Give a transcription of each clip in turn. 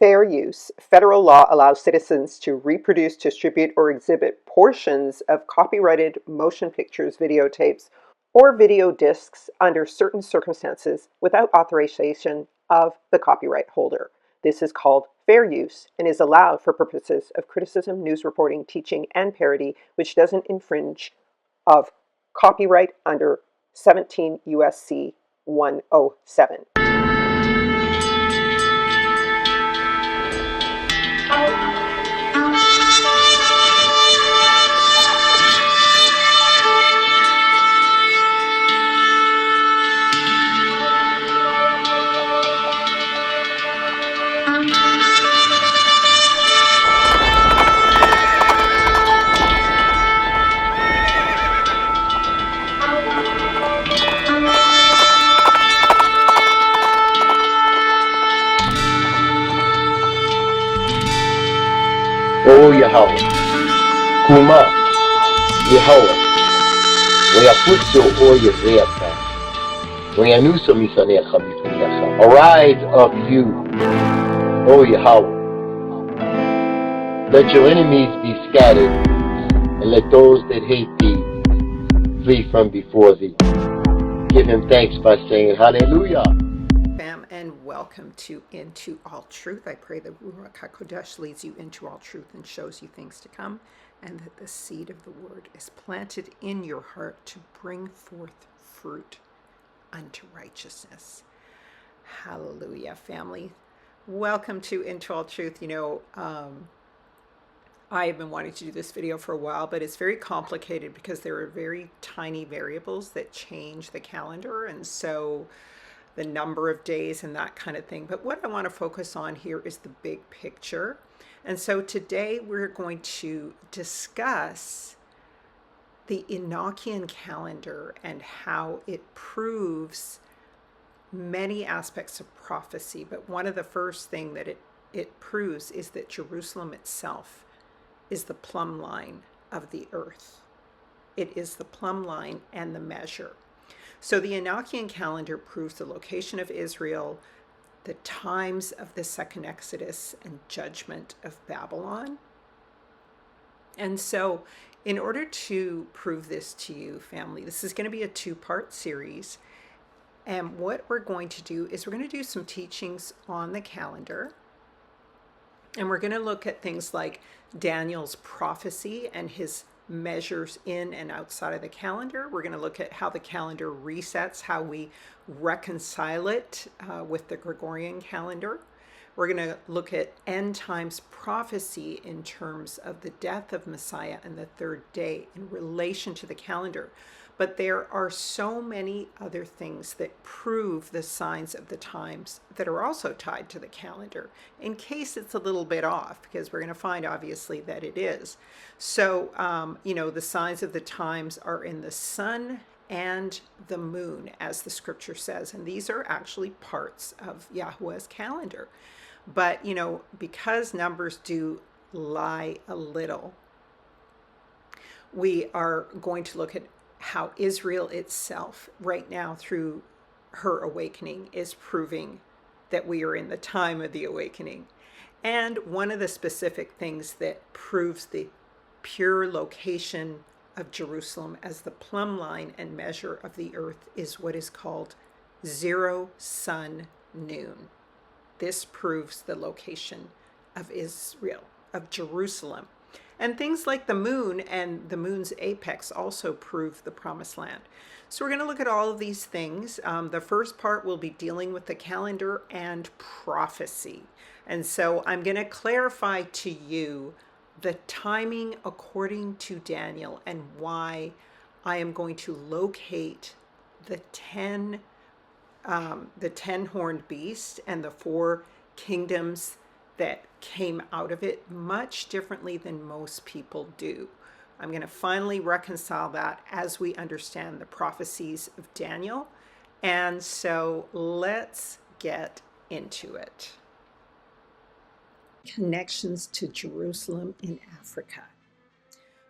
Fair use. Federal law allows citizens to reproduce, distribute, or exhibit portions of copyrighted motion pictures, videotapes, or video discs under certain circumstances without authorization of the copyright holder. This is called fair use and is allowed for purposes of criticism, news reporting, teaching, and parody, which doesn't infringe of copyright under 17 USC 107. O Yahweh, Kuma, Yahweh, Wayafutsu O Yahweh, Wayanusa Misanea Khabituniasa. Arise of you, O Yahweh. Let your enemies be scattered, and let those that hate thee flee from before thee. Give him thanks by saying Hallelujah. Bam, and welcome to Into All Truth. I pray that Ruach HaKodesh leads you into all truth and shows you things to come, and that the seed of the word is planted in your heart to bring forth fruit unto righteousness. Hallelujah, family. Welcome to Into All Truth. I have been wanting to do this video for a while, but it's very complicated because there are very tiny variables that change the calendar, and so the number of days and that kind of thing. But what I want to focus on here is the big picture. And so today we're going to discuss the Enochian calendar and how it proves many aspects of prophecy. But one of the first thing that it proves is that Jerusalem itself is the plumb line of the earth. It is the plumb line and the measure. So the Enochian calendar proves the location of Israel, the times of the second Exodus, and judgment of Babylon. And so in order to prove this to you, family, this is going to be a two-part series. And what we're going to do is we're going to do some teachings on the calendar. And we're going to look at things like Daniel's prophecy and his measures in and outside of the calendar. We're going to look at how the calendar resets, how we reconcile it with the Gregorian calendar. We're going to look at end times prophecy in terms of the death of Messiah and the third day in relation to the calendar. But there are so many other things that prove the signs of the times that are also tied to the calendar, in case it's a little bit off, because we're going to find obviously that it is. So, the signs of the times are in the sun and the moon, as the scripture says, and these are actually parts of Yahweh's calendar. But, because numbers do lie a little, we are going to look at how Israel itself right now through her awakening is proving that we are in the time of the awakening. And one of the specific things that proves the pure location of Jerusalem as the plumb line and measure of the earth is what is called zero sun noon. This proves the location of Israel, of Jerusalem. And things like the moon and the moon's apex also prove the promised land. So we're going to look at all of these things. The first part will be dealing with the calendar and prophecy. And so I'm going to clarify to you the timing according to Daniel and why I am going to locate the 10 horned beast and the 4 kingdoms that came out of it much differently than most people do. I'm going to finally reconcile that as we understand the prophecies of Daniel. And so let's get into it. Connections to Jerusalem in Africa.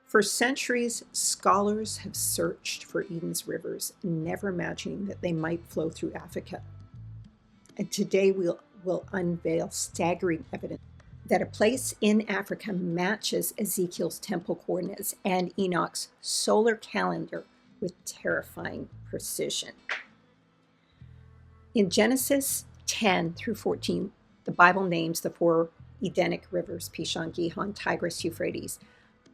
For centuries, scholars have searched for Eden's rivers, never imagining that they might flow through Africa. And today will unveil staggering evidence that a place in Africa matches Ezekiel's temple coordinates and Enoch's solar calendar with terrifying precision. In Genesis 10 through 14, the Bible names the four Edenic rivers, Pishon, Gihon, Tigris, Euphrates.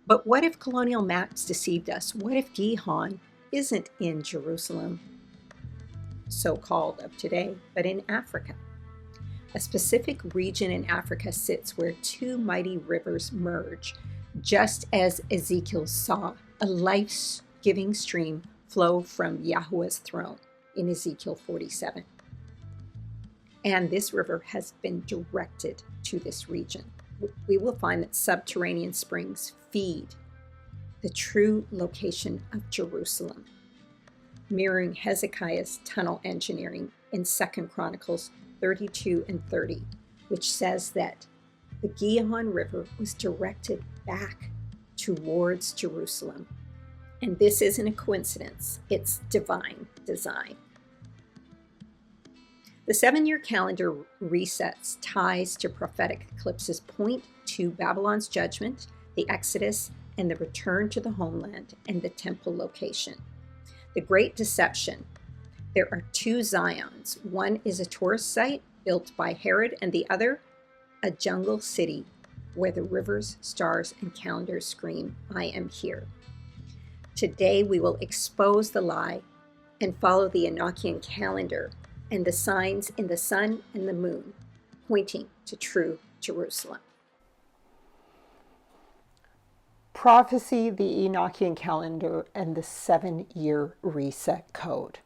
But what if colonial maps deceived us? What if Gihon isn't in Jerusalem, so-called of today, but in Africa? A specific region in Africa sits where two mighty rivers merge, just as Ezekiel saw a life-giving stream flow from Yahweh's throne in Ezekiel 47. And this river has been directed to this region. We will find that subterranean springs feed the true location of Jerusalem, mirroring Hezekiah's tunnel engineering in 2 Chronicles 32 and 30, which says that the Gihon River was directed back towards Jerusalem. And this isn't a coincidence, it's divine design. The 7-year calendar resets ties to prophetic eclipses point to Babylon's judgment, the Exodus, and the return to the homeland and the temple location. The Great Deception. There are two Zions. One is a tourist site built by Herod, and the other, a jungle city where the rivers, stars, and calendars scream, "I am here." Today we will expose the lie and follow the Enochian calendar and the signs in the sun and the moon, pointing to true Jerusalem. Prophecy, the Enochian calendar, and the 7-year reset code.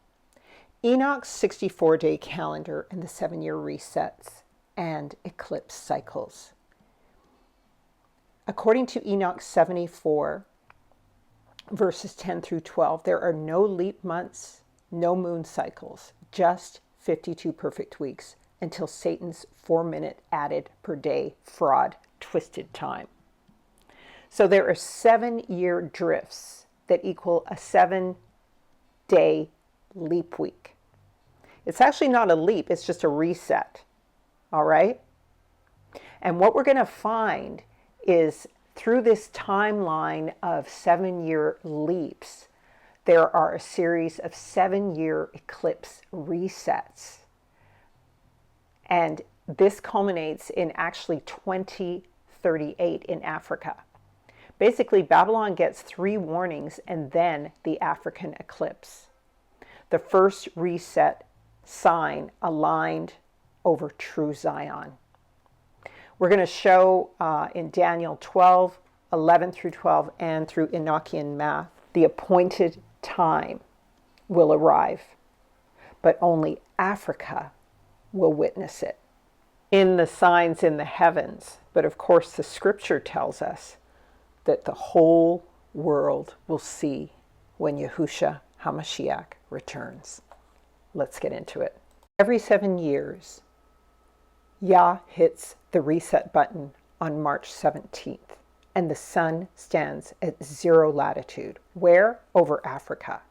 Enoch's 64-day calendar and the 7-year resets and eclipse cycles. According to Enoch 74, verses 10 through 12, there are no leap months, no moon cycles, just 52 perfect weeks until Satan's 4-minute added per day fraud twisted time. So there are 7-year drifts that equal a 7-day leap week. It's actually not a leap, it's just a reset. All right? And what we're going to find is through this timeline of 7-year leaps, there are a series of 7-year eclipse resets. And this culminates in actually 2038 in Africa. Basically, Babylon gets 3 warnings and then the African eclipse. The first reset sign aligned over true Zion. We're going to show in Daniel 12, 11 through 12, and through Enochian math, the appointed time will arrive, but only Africa will witness it. In the signs in the heavens, but of course the scripture tells us that the whole world will see when Yahushua HaMashiach returns. Let's get into it. Every 7 years, Yah hits the reset button on March 17th, and the sun stands at 0 latitude. Where? Over Africa.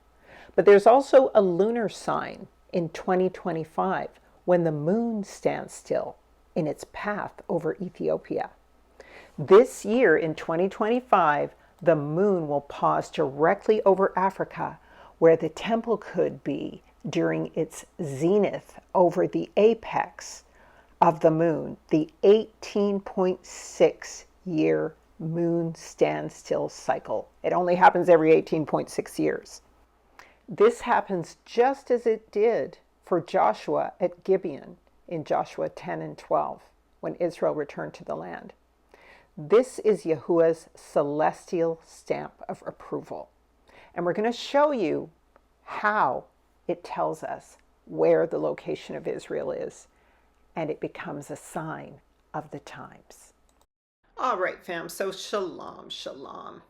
But there's also a lunar sign in 2025 when the moon stands still in its path over Ethiopia. This year in 2025, the moon will pause directly over Africa where the temple could be during its zenith over the apex of the moon, the 18.6 year moon standstill cycle. It only happens every 18.6 years. This happens just as it did for Joshua at Gibeon in Joshua 10 and 12 when Israel returned to the land. This is Yahuwah's celestial stamp of approval. And we're going to show you how it tells us where the location of Israel is, and it becomes a sign of the times. All right, fam, so shalom, shalom.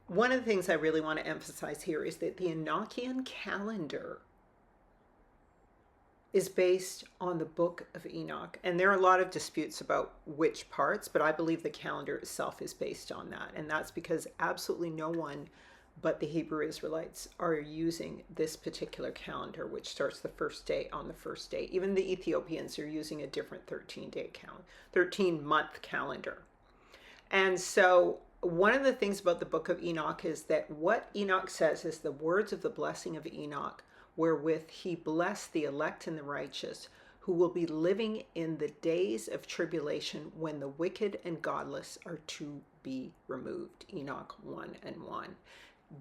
One of the things I really want to emphasize here is that the Enochian calendar is based on the book of Enoch. And there are a lot of disputes about which parts, but I believe the calendar itself is based on that. And that's because absolutely no one but the Hebrew Israelites are using this particular calendar, which starts the first day on the first day. Even the Ethiopians are using a different 13-day calendar, 13-month calendar. And so one of the things about the book of Enoch is that what Enoch says is the words of the blessing of Enoch, wherewith he blessed the elect and the righteous, who will be living in the days of tribulation when the wicked and godless are to be removed. Enoch 1:1.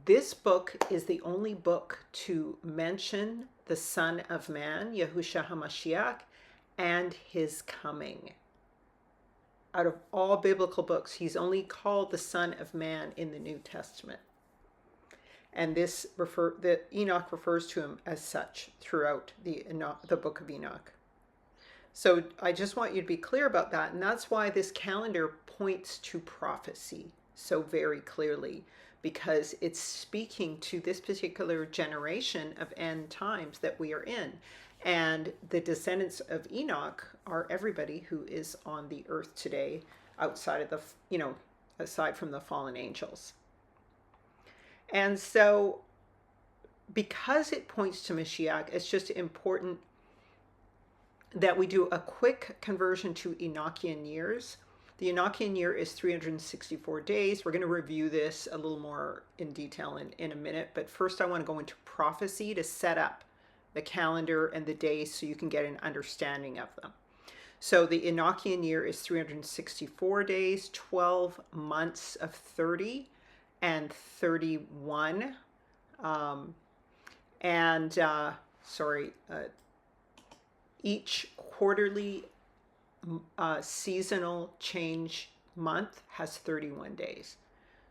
This book is the only book to mention the Son of Man, Yahushua HaMashiach, and his coming. Out of all biblical books, he's only called the Son of Man in the New Testament. And Enoch refers to him as such throughout the book of Enoch. So I just want you to be clear about that. And that's why this calendar points to prophecy so very clearly, because it's speaking to this particular generation of end times that we are in. And the descendants of Enoch are everybody who is on the earth today, outside of aside from the fallen angels. And so because it points to Mashiach, it's just important that we do a quick conversion to Enochian years. The Enochian year is 364 days. We're going to review this a little more in detail in a minute. But first I want to go into prophecy to set up the calendar and the days so you can get an understanding of them. So the Enochian year is 364 days, 12 months of 30 and 31. Each quarterly seasonal change month has 31 days.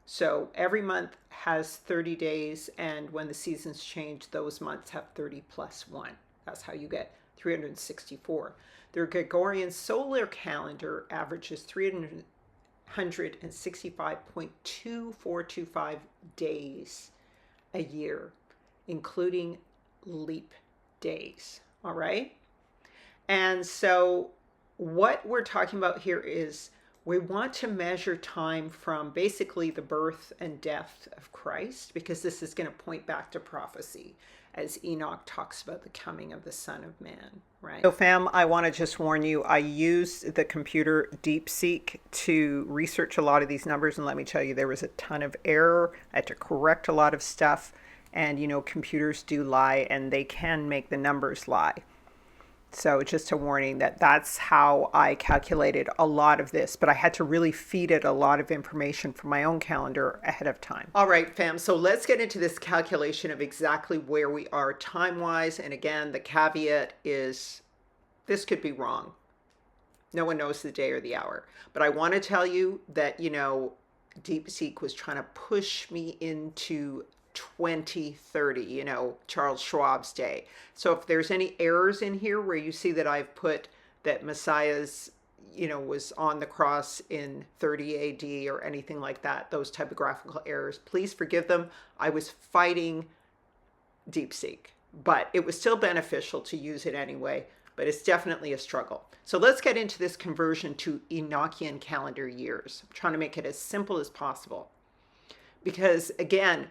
So every month has 30 days, and when the seasons change, those months have 30 plus 1. That's how you get 364. The Gregorian solar calendar averages 365.2425 days a year, including leap days. All right? And so what we're talking about here is we want to measure time from basically the birth and death of Christ, because this is going to point back to prophecy as Enoch talks about the coming of the Son of Man, right? So fam, I want to just warn you, I used the computer DeepSeek to research a lot of these numbers, and let me tell you, there was a ton of error. I had to correct a lot of stuff, and computers do lie, and they can make the numbers lie. So just a warning that that's how I calculated a lot of this, but I had to really feed it a lot of information from my own calendar ahead of time. All right, fam. So let's get into this calculation of exactly where we are time-wise. And again, the caveat is this could be wrong. No one knows the day or the hour. But I want to tell you that, DeepSeek was trying to push me into 2030, Charles Schwab's day. So if there's any errors in here where you see that I've put that Messiah's, was on the cross in 30 AD or anything like that, those typographical errors, please forgive them. I was fighting DeepSeek, but it was still beneficial to use it anyway, but it's definitely a struggle. So let's get into this conversion to Enochian calendar years. I'm trying to make it as simple as possible, because again,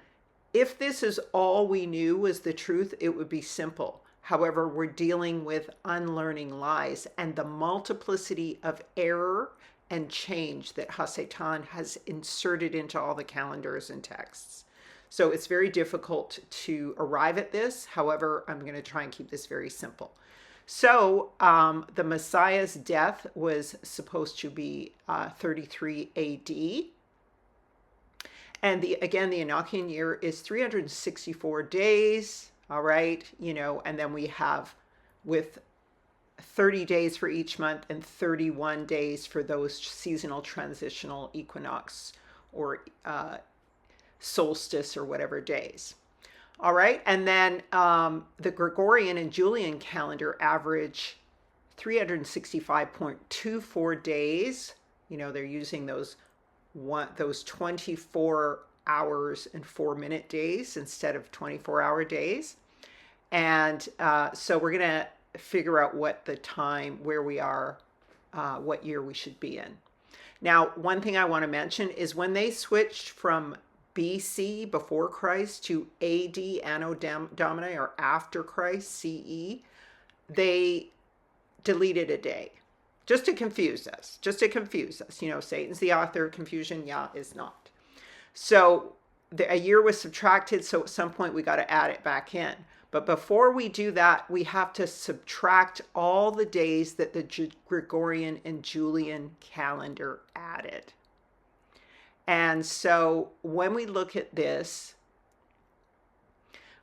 if this is all we knew was the truth, it would be simple. However, we're dealing with unlearning lies and the multiplicity of error and change that Hasatan has inserted into all the calendars and texts. So it's very difficult to arrive at this. However, I'm going to try and keep this very simple. So the Messiah's death was supposed to be 33 AD. And again, the Enochian year is 364 days, all right, and then we have with 30 days for each month and 31 days for those seasonal transitional equinox or solstice or whatever days. All right, and then the Gregorian and Julian calendar average 365.24 days. They're using those 24 hours and 4-minute days instead of 24-hour days. And so we're going to figure out what the time, where we are, what year we should be in. Now, one thing I want to mention is when they switched from BC, before Christ, to AD, Anno Domini, or after Christ, CE, they deleted a day just to confuse us, You know, Satan's the author of confusion, Yah is not. So a year was subtracted, so at some point we got to add it back in. But before we do that, we have to subtract all the days that the Gregorian and Julian calendar added. And so when we look at this,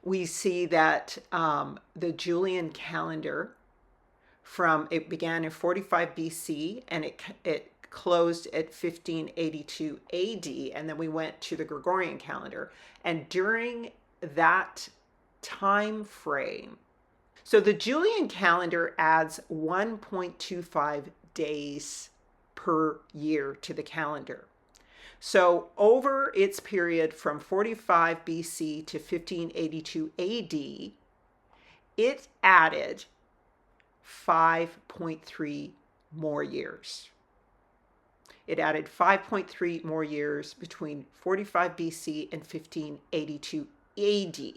we see that the Julian calendar it began in 45 BC and it closed at 1582 AD, and then we went to the Gregorian calendar. And during that time frame, so the Julian calendar adds 1.25 days per year to the calendar. So over its period from 45 BC to 1582 AD, it added 5.3 more years. It added 5.3 more years between 45 BC and 1582 AD.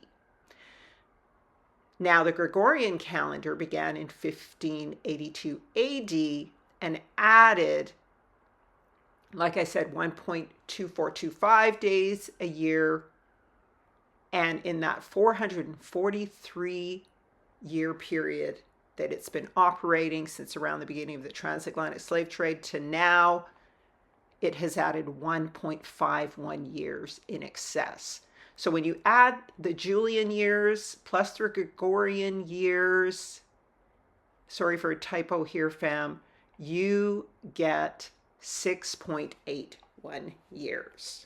Now, the Gregorian calendar began in 1582 AD and added, like I said, 1.2425 days a year. And in that 443 year period that it's been operating since around the beginning of the transatlantic slave trade to now, it has added 1.51 years in excess. So when you add the Julian years plus the Gregorian years, sorry for a typo here, fam, you get 6.81 years.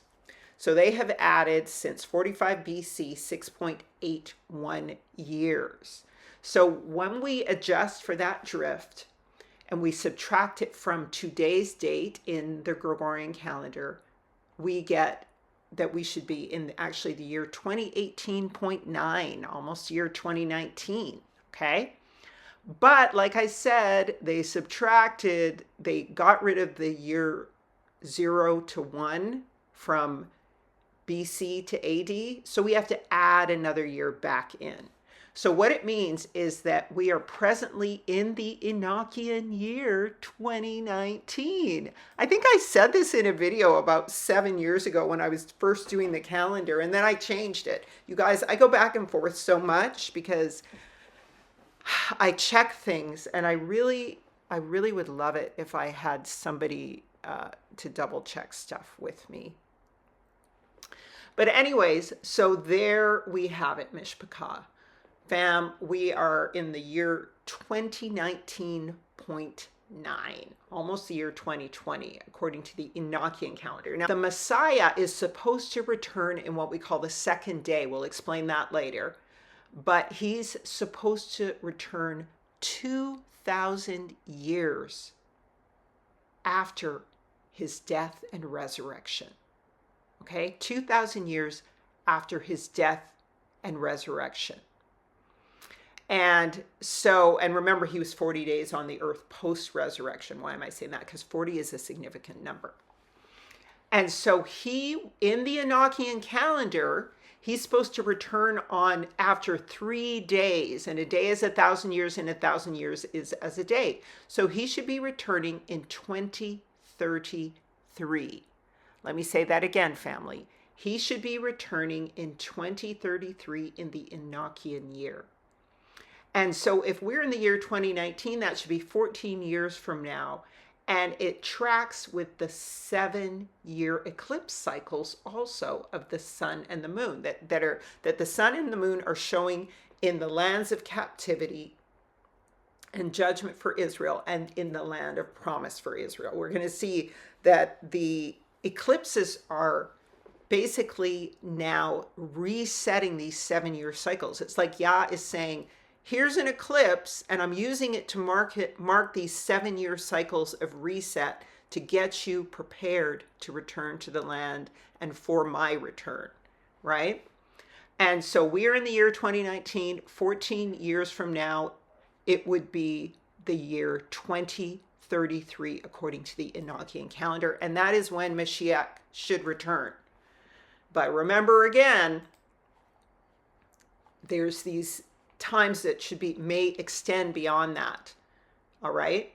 So they have added since 45 BC 6.81 years. So when we adjust for that drift and we subtract it from today's date in the Gregorian calendar, we get that we should be in actually the year 2018.9, almost year 2019, okay? But like I said, they got rid of the year 0 to 1 from BC to AD, so we have to add another year back in. So what it means is that we are presently in the Enochian year 2019. I think I said this in a video about 7 years ago when I was first doing the calendar, and then I changed it. You guys, I go back and forth so much because I check things, and I really would love it if I had somebody to double check stuff with me. But anyways, so there we have it, Mishpachah. Fam, we are in the year 2019.9, almost the year 2020, according to the Enochian calendar. Now, the Messiah is supposed to return in what we call the second day. We'll explain that later. But he's supposed to return 2,000 years after his death and resurrection. Okay, 2,000 years after his death and resurrection. And so, and remember, he was 40 days on the earth post-resurrection. Why am I saying that? Because 40 is a significant number. And so in the Enochian calendar, he's supposed to return on after 3 days. And a day is 1,000 years, and 1,000 years is as a day. So he should be returning in 2033. Let me say that again, family. He should be returning in 2033 in the Enochian year. And so if we're in the year 2019, that should be 14 years from now. And it tracks with the 7-year eclipse cycles also of the sun and the moon, that the sun and the moon are showing in the lands of captivity and judgment for Israel and in the land of promise for Israel. We're going to see that the eclipses are basically now resetting these 7-year cycles. It's like Yah is saying, here's an eclipse, and I'm using it to mark these 7-year cycles of reset to get you prepared to return to the land and for my return, right? And so we're in the year 2019, 14 years from now, it would be the year 2033, according to the Enochian calendar. And that is when Mashiach should return. But remember again, there's these times that may extend beyond that. All right?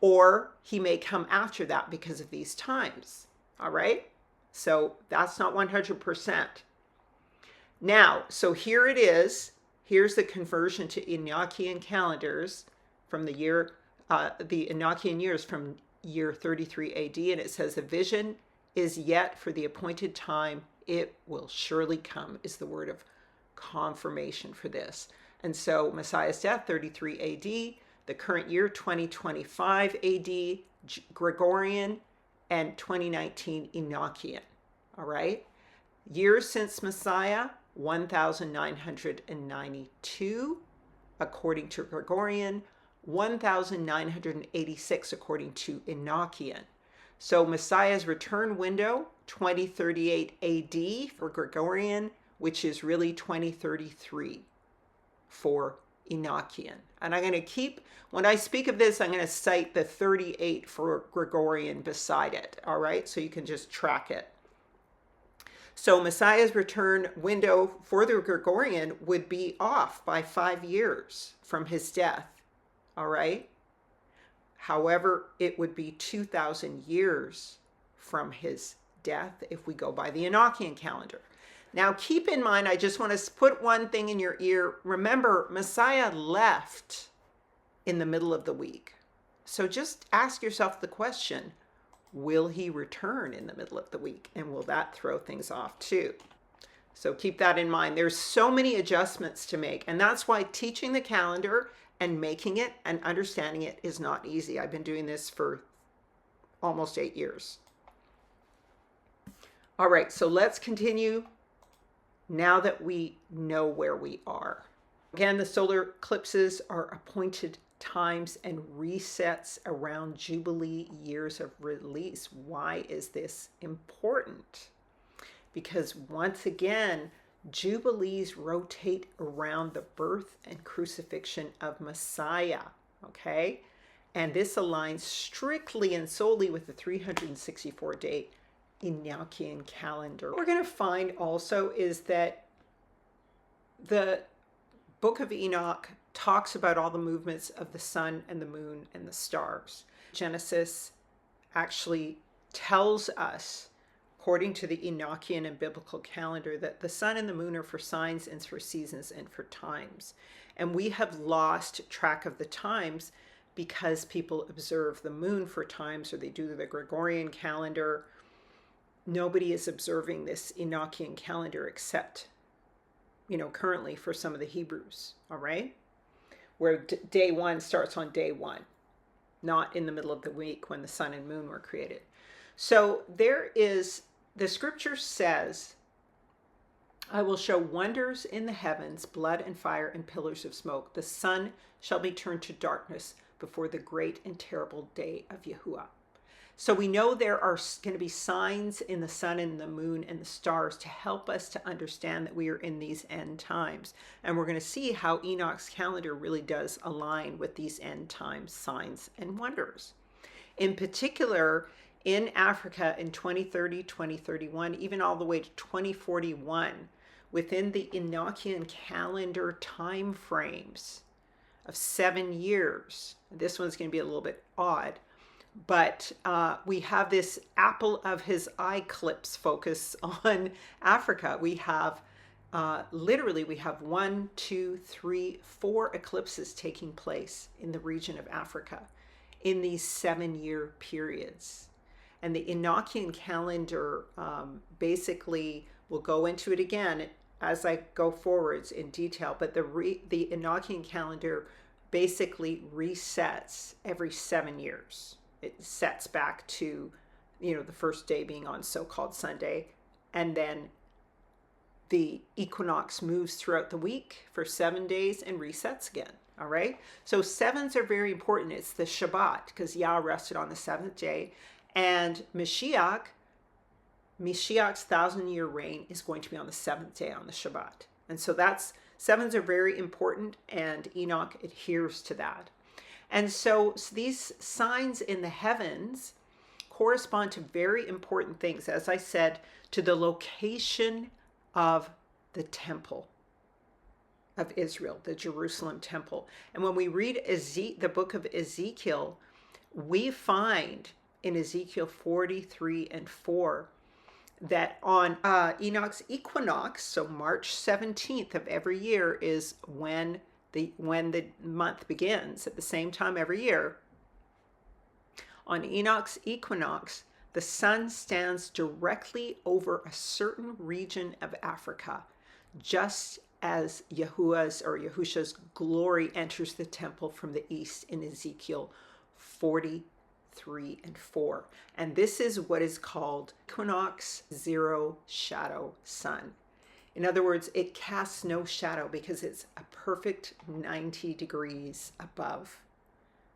Or he may come after that because of these times. All right? So that's not 100%. Now, so here it is. Here's the conversion to Enochian calendars from the Enochian years from year 33 AD. And it says, the vision is yet for the appointed time. It will surely come, is the word of confirmation for this. And so Messiah's death, 33 AD, the current year, 2025 AD, Gregorian, and 2019 Enochian. All right? Years since Messiah, 1,992 according to Gregorian, 1,986 according to Enochian. So Messiah's return window, 2038 AD for Gregorian, which is really 2033 for Enochian. And I'm going to keep, when I speak of this, I'm going to cite the 38 for Gregorian beside it. All right, so you can just track it. So Messiah's return window for the Gregorian would be off by 5 years from his death. All right. However, it would be 2,000 years from his death if we go by the Enochian calendar. Now, keep in mind, I just want to put one thing in your ear. Remember, Messiah left in the middle of the week. So just ask yourself the question, will he return in the middle of the week? And will that throw things off too? So keep that in mind. There's so many adjustments to make. And that's why teaching the calendar and making it and understanding it is not easy. I've been doing this for almost 8 years. All right, so let's continue now that we know where we are. Again, the solar eclipses are appointed times and resets around Jubilee years of release. Why is this important? Because once again, Jubilees rotate around the birth and crucifixion of Messiah, okay? And this aligns strictly and solely with the 364-day Enochian calendar. What we're going to find also is that the Book of Enoch talks about all the movements of the sun and the moon and the stars. Genesis actually tells us, according to the Enochian and biblical calendar, that the sun and the moon are for signs and for seasons and for times. And we have lost track of the times because people observe the moon for times, or they do the Gregorian calendar. Nobody is observing this Enochian calendar except, currently for some of the Hebrews, all right? Where day one starts on day one, not in the middle of the week when the sun and moon were created. So the scripture says, I will show wonders in the heavens, blood and fire and pillars of smoke. The sun shall be turned to darkness before the great and terrible day of Yahuwah. So we know there are going to be signs in the sun and the moon and the stars to help us to understand that we are in these end times. And we're going to see how Enoch's calendar really does align with these end times signs and wonders. In particular, in Africa in 2030, 2031, even all the way to 2041, within the Enochian calendar time frames of 7 years. This one's going to be a little bit odd. But we have this apple of his eye eclipse focus on Africa. We have literally, we have 1, 2, 3, 4 eclipses taking place in the region of Africa in these 7-year periods. And the Enochian calendar basically, we'll go into it again as I go forwards in detail, but the Enochian calendar basically resets every 7 years. It sets back to, the first day being on so-called Sunday. And then the equinox moves throughout the week for 7 days and resets again. All right. So 7s are very important. It's the Shabbat because Yah rested on the 7th day. And Mashiach's 1,000-year reign is going to be on the 7th day on the Shabbat. And so 7s are very important, and Enoch adheres to that. And so these signs in the heavens correspond to very important things, as I said, to the location of the temple of Israel, the Jerusalem temple. And when we read the book of Ezekiel, we find in Ezekiel 43 and 4 that on Enoch's equinox, so March 17th of every year is when the month begins, at the same time every year. On Enoch's equinox, the sun stands directly over a certain region of Africa, just as Yahusha's glory enters the temple from the east in Ezekiel 43 and 4. And this is what is called equinox zero shadow sun. In other words, it casts no shadow because it's a perfect 90 degrees above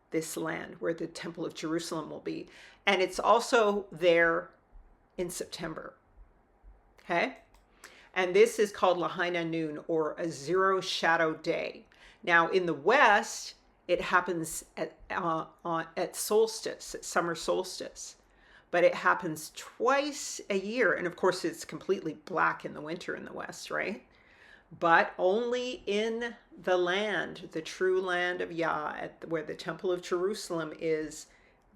this land where the temple of Jerusalem will be. And it's also there in September. Okay? And this is called Lahaina Noon, or a zero shadow day. Now in the West, it happens at solstice, at summer solstice. But it happens twice a year. And of course, it's completely black in the winter in the West, right? But only in the land, the true land of Yah, where the temple of Jerusalem is,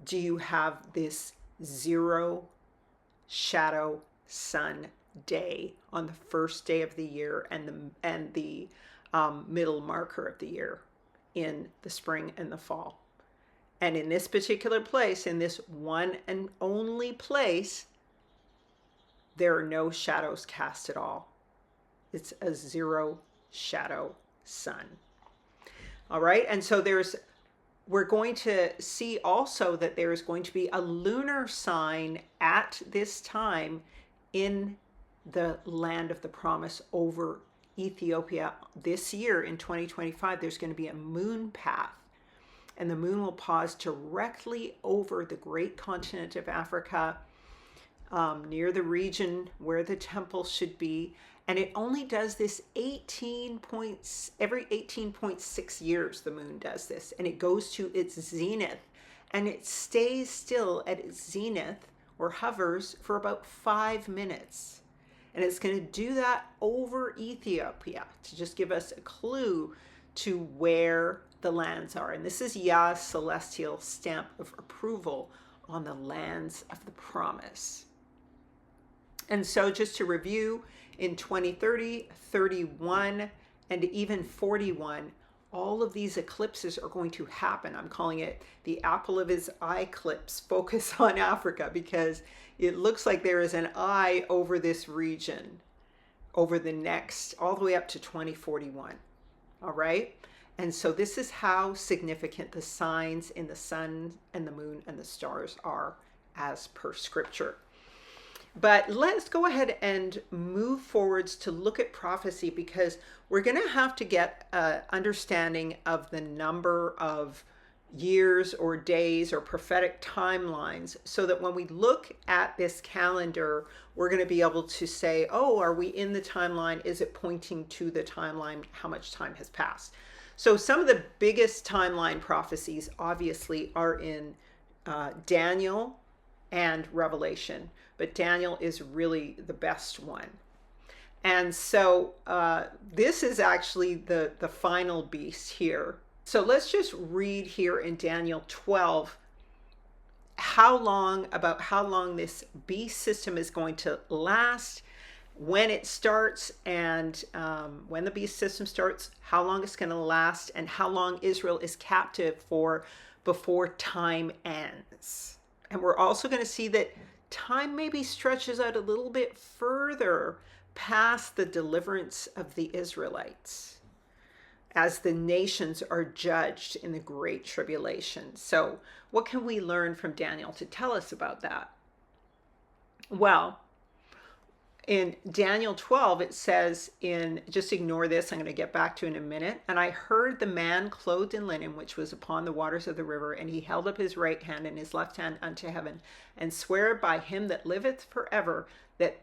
do you have this zero shadow sun day on the first day of the year and the middle marker of the year in the spring and the fall. And in this particular place, in this one and only place, there are no shadows cast at all. It's a zero shadow sun. All right. And so we're going to see also that there is going to be a lunar sign at this time in the land of the promise over Ethiopia. This year in 2025, there's going to be a moon path, and the moon will pause directly over the great continent of Africa, near the region where the temple should be. And it only does this every 18.6 years, the moon does this, and it goes to its zenith, and it stays still at its zenith, or hovers, for about 5 minutes. And it's going to do that over Ethiopia to just give us a clue to where the lands are. And this is Yah's celestial stamp of approval on the lands of the promise. And so just to review, in 2030, 31, and even 41, all of these eclipses are going to happen. I'm calling it the apple of his eye eclipse, focus on Africa, because it looks like there is an eye over this region over the next, all the way up to 2041. All right. And so this is how significant the signs in the sun and the moon and the stars are as per scripture. But let's go ahead and move forwards to look at prophecy, because we're going to have to get an understanding of the number of years or days or prophetic timelines, so that when we look at this calendar, we're going to be able to say, oh, are we in the timeline? Is it pointing to the timeline? How much time has passed? So some of the biggest timeline prophecies obviously are in Daniel and Revelation, but Daniel is really the best one. And so this is actually the final beast here. So let's just read here in Daniel 12 how long this beast system is going to last, when it starts, and when the beast system starts, how long it's going to last, and how long Israel is captive for before time ends. And we're also going to see that time maybe stretches out a little bit further past the deliverance of the Israelites, as the nations are judged in the Great Tribulation. So what can we learn from Daniel to tell us about that? Well, in Daniel 12, it says just ignore this, I'm going to get back to it in a minute. And I heard the man clothed in linen, which was upon the waters of the river, and he held up his right hand and his left hand unto heaven, and sware by him that liveth forever, that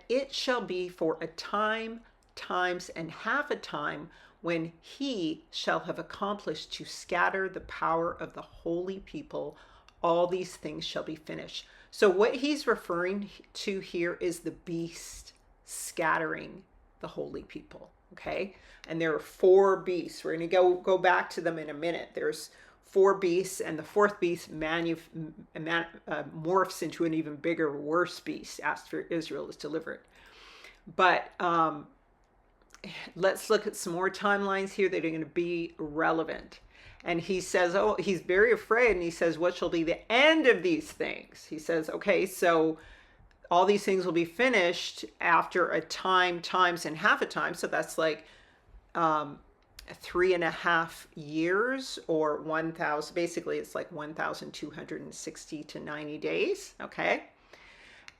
it shall be for a time, times, and half a time, when he shall have accomplished to scatter the power of the holy people all these things shall be finished. So what he's referring to here is the beast scattering the holy people. Okay, and there are four beasts. We're going to go back to them in a minute. There's four beasts, and the fourth beast morphs into an even bigger, worse beast after Israel is delivered. But let's look at some more timelines here that are going to be relevant. And he says, oh, he's very afraid, and he says, what shall be the end of these things? He says, okay, so all these things will be finished after a time, times, and half a time. So that's like 3.5 years, or 1,000. Basically, it's like 1,260 to 90 days. Okay.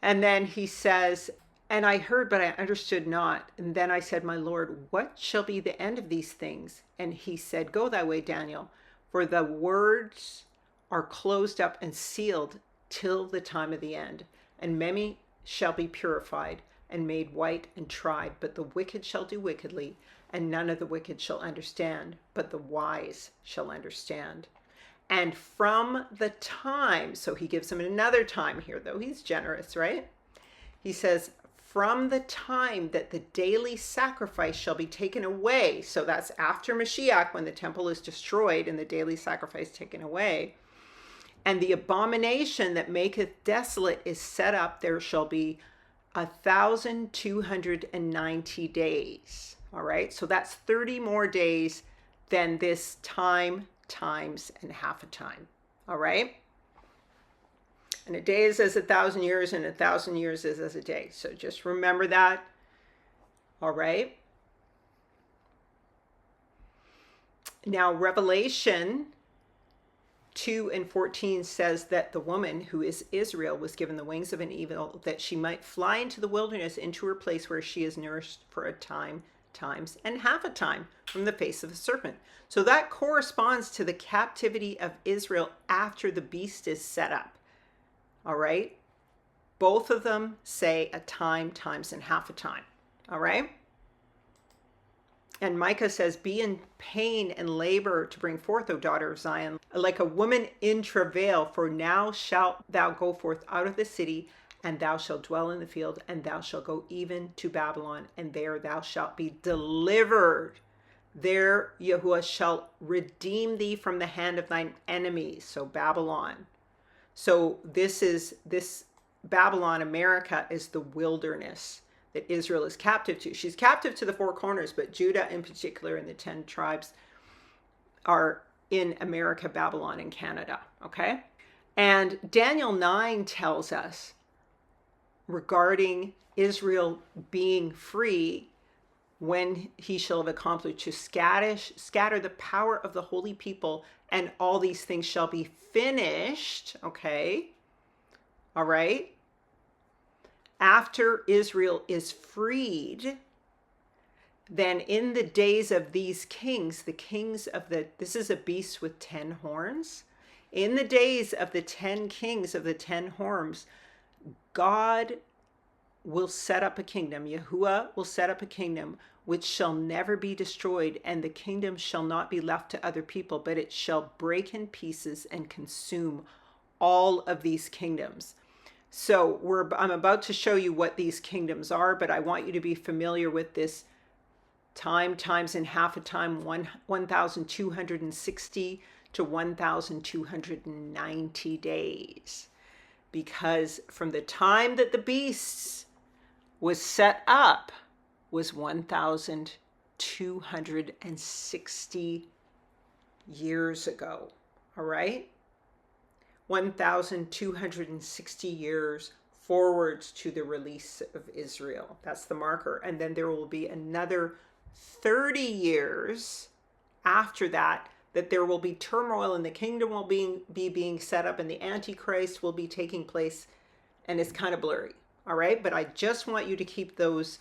And then he says, and I heard, but I understood not. And then I said, my Lord, what shall be the end of these things? And he said, go thy way, Daniel, for the words are closed up and sealed till the time of the end. And many shall be purified and made white and tried, but the wicked shall do wickedly, and none of the wicked shall understand, but the wise shall understand. And from the time, so he gives them another time here, though he's generous, right? He says, from the time that the daily sacrifice shall be taken away, so that's after Mashiach, when the temple is destroyed and the daily sacrifice taken away, and the abomination that maketh desolate is set up, there shall be 1,290 days. All right, so that's 30 more days than this time, times, and half a time. All right, and a day is as 1,000 years, and 1,000 years is as a day. So just remember that. All right. Now, Revelation 2:14 says that the woman, who is Israel, was given the wings of an eagle, that she might fly into the wilderness, into her place where she is nourished for a time, times, and half a time from the face of the serpent. So that corresponds to the captivity of Israel after the beast is set up. All right. Both of them say a time, times, and half a time. All right. And Micah says, be in pain and labor to bring forth, O daughter of Zion, like a woman in travail, for now shalt thou go forth out of the city, and thou shalt dwell in the field, and thou shalt go even to Babylon, and there thou shalt be delivered. There Yahuwah shall redeem thee from the hand of thine enemies. So Babylon. So this Babylon, America, is the wilderness that Israel is captive to. She's captive to the four corners, but Judah in particular and the 10 tribes are in America, Babylon, and Canada. Okay. And Daniel 9 tells us regarding Israel being free when he shall have accomplished to scatter the power of the holy people, and all these things shall be finished. Okay. All right. After Israel is freed, then in the days of these kings, the kings of this is a beast with 10 horns. In the days of the 10 kings of the 10 horns, God will set up a kingdom. Yahuwah will set up a kingdom which shall never be destroyed, and the kingdom shall not be left to other people, but it shall break in pieces and consume all of these kingdoms. So I'm about to show you what these kingdoms are, but I want you to be familiar with this time, times, and half a time, 1,260 to 1,290 days. Because from the time that the beasts was set up was 1,260 years ago. All right? 1,260 years forwards to the release of Israel. That's the marker. And then there will be another 30 years after that there will be turmoil, and the kingdom will be being set up, and the Antichrist will be taking place, and it's kind of blurry. All right. But I just want you to keep those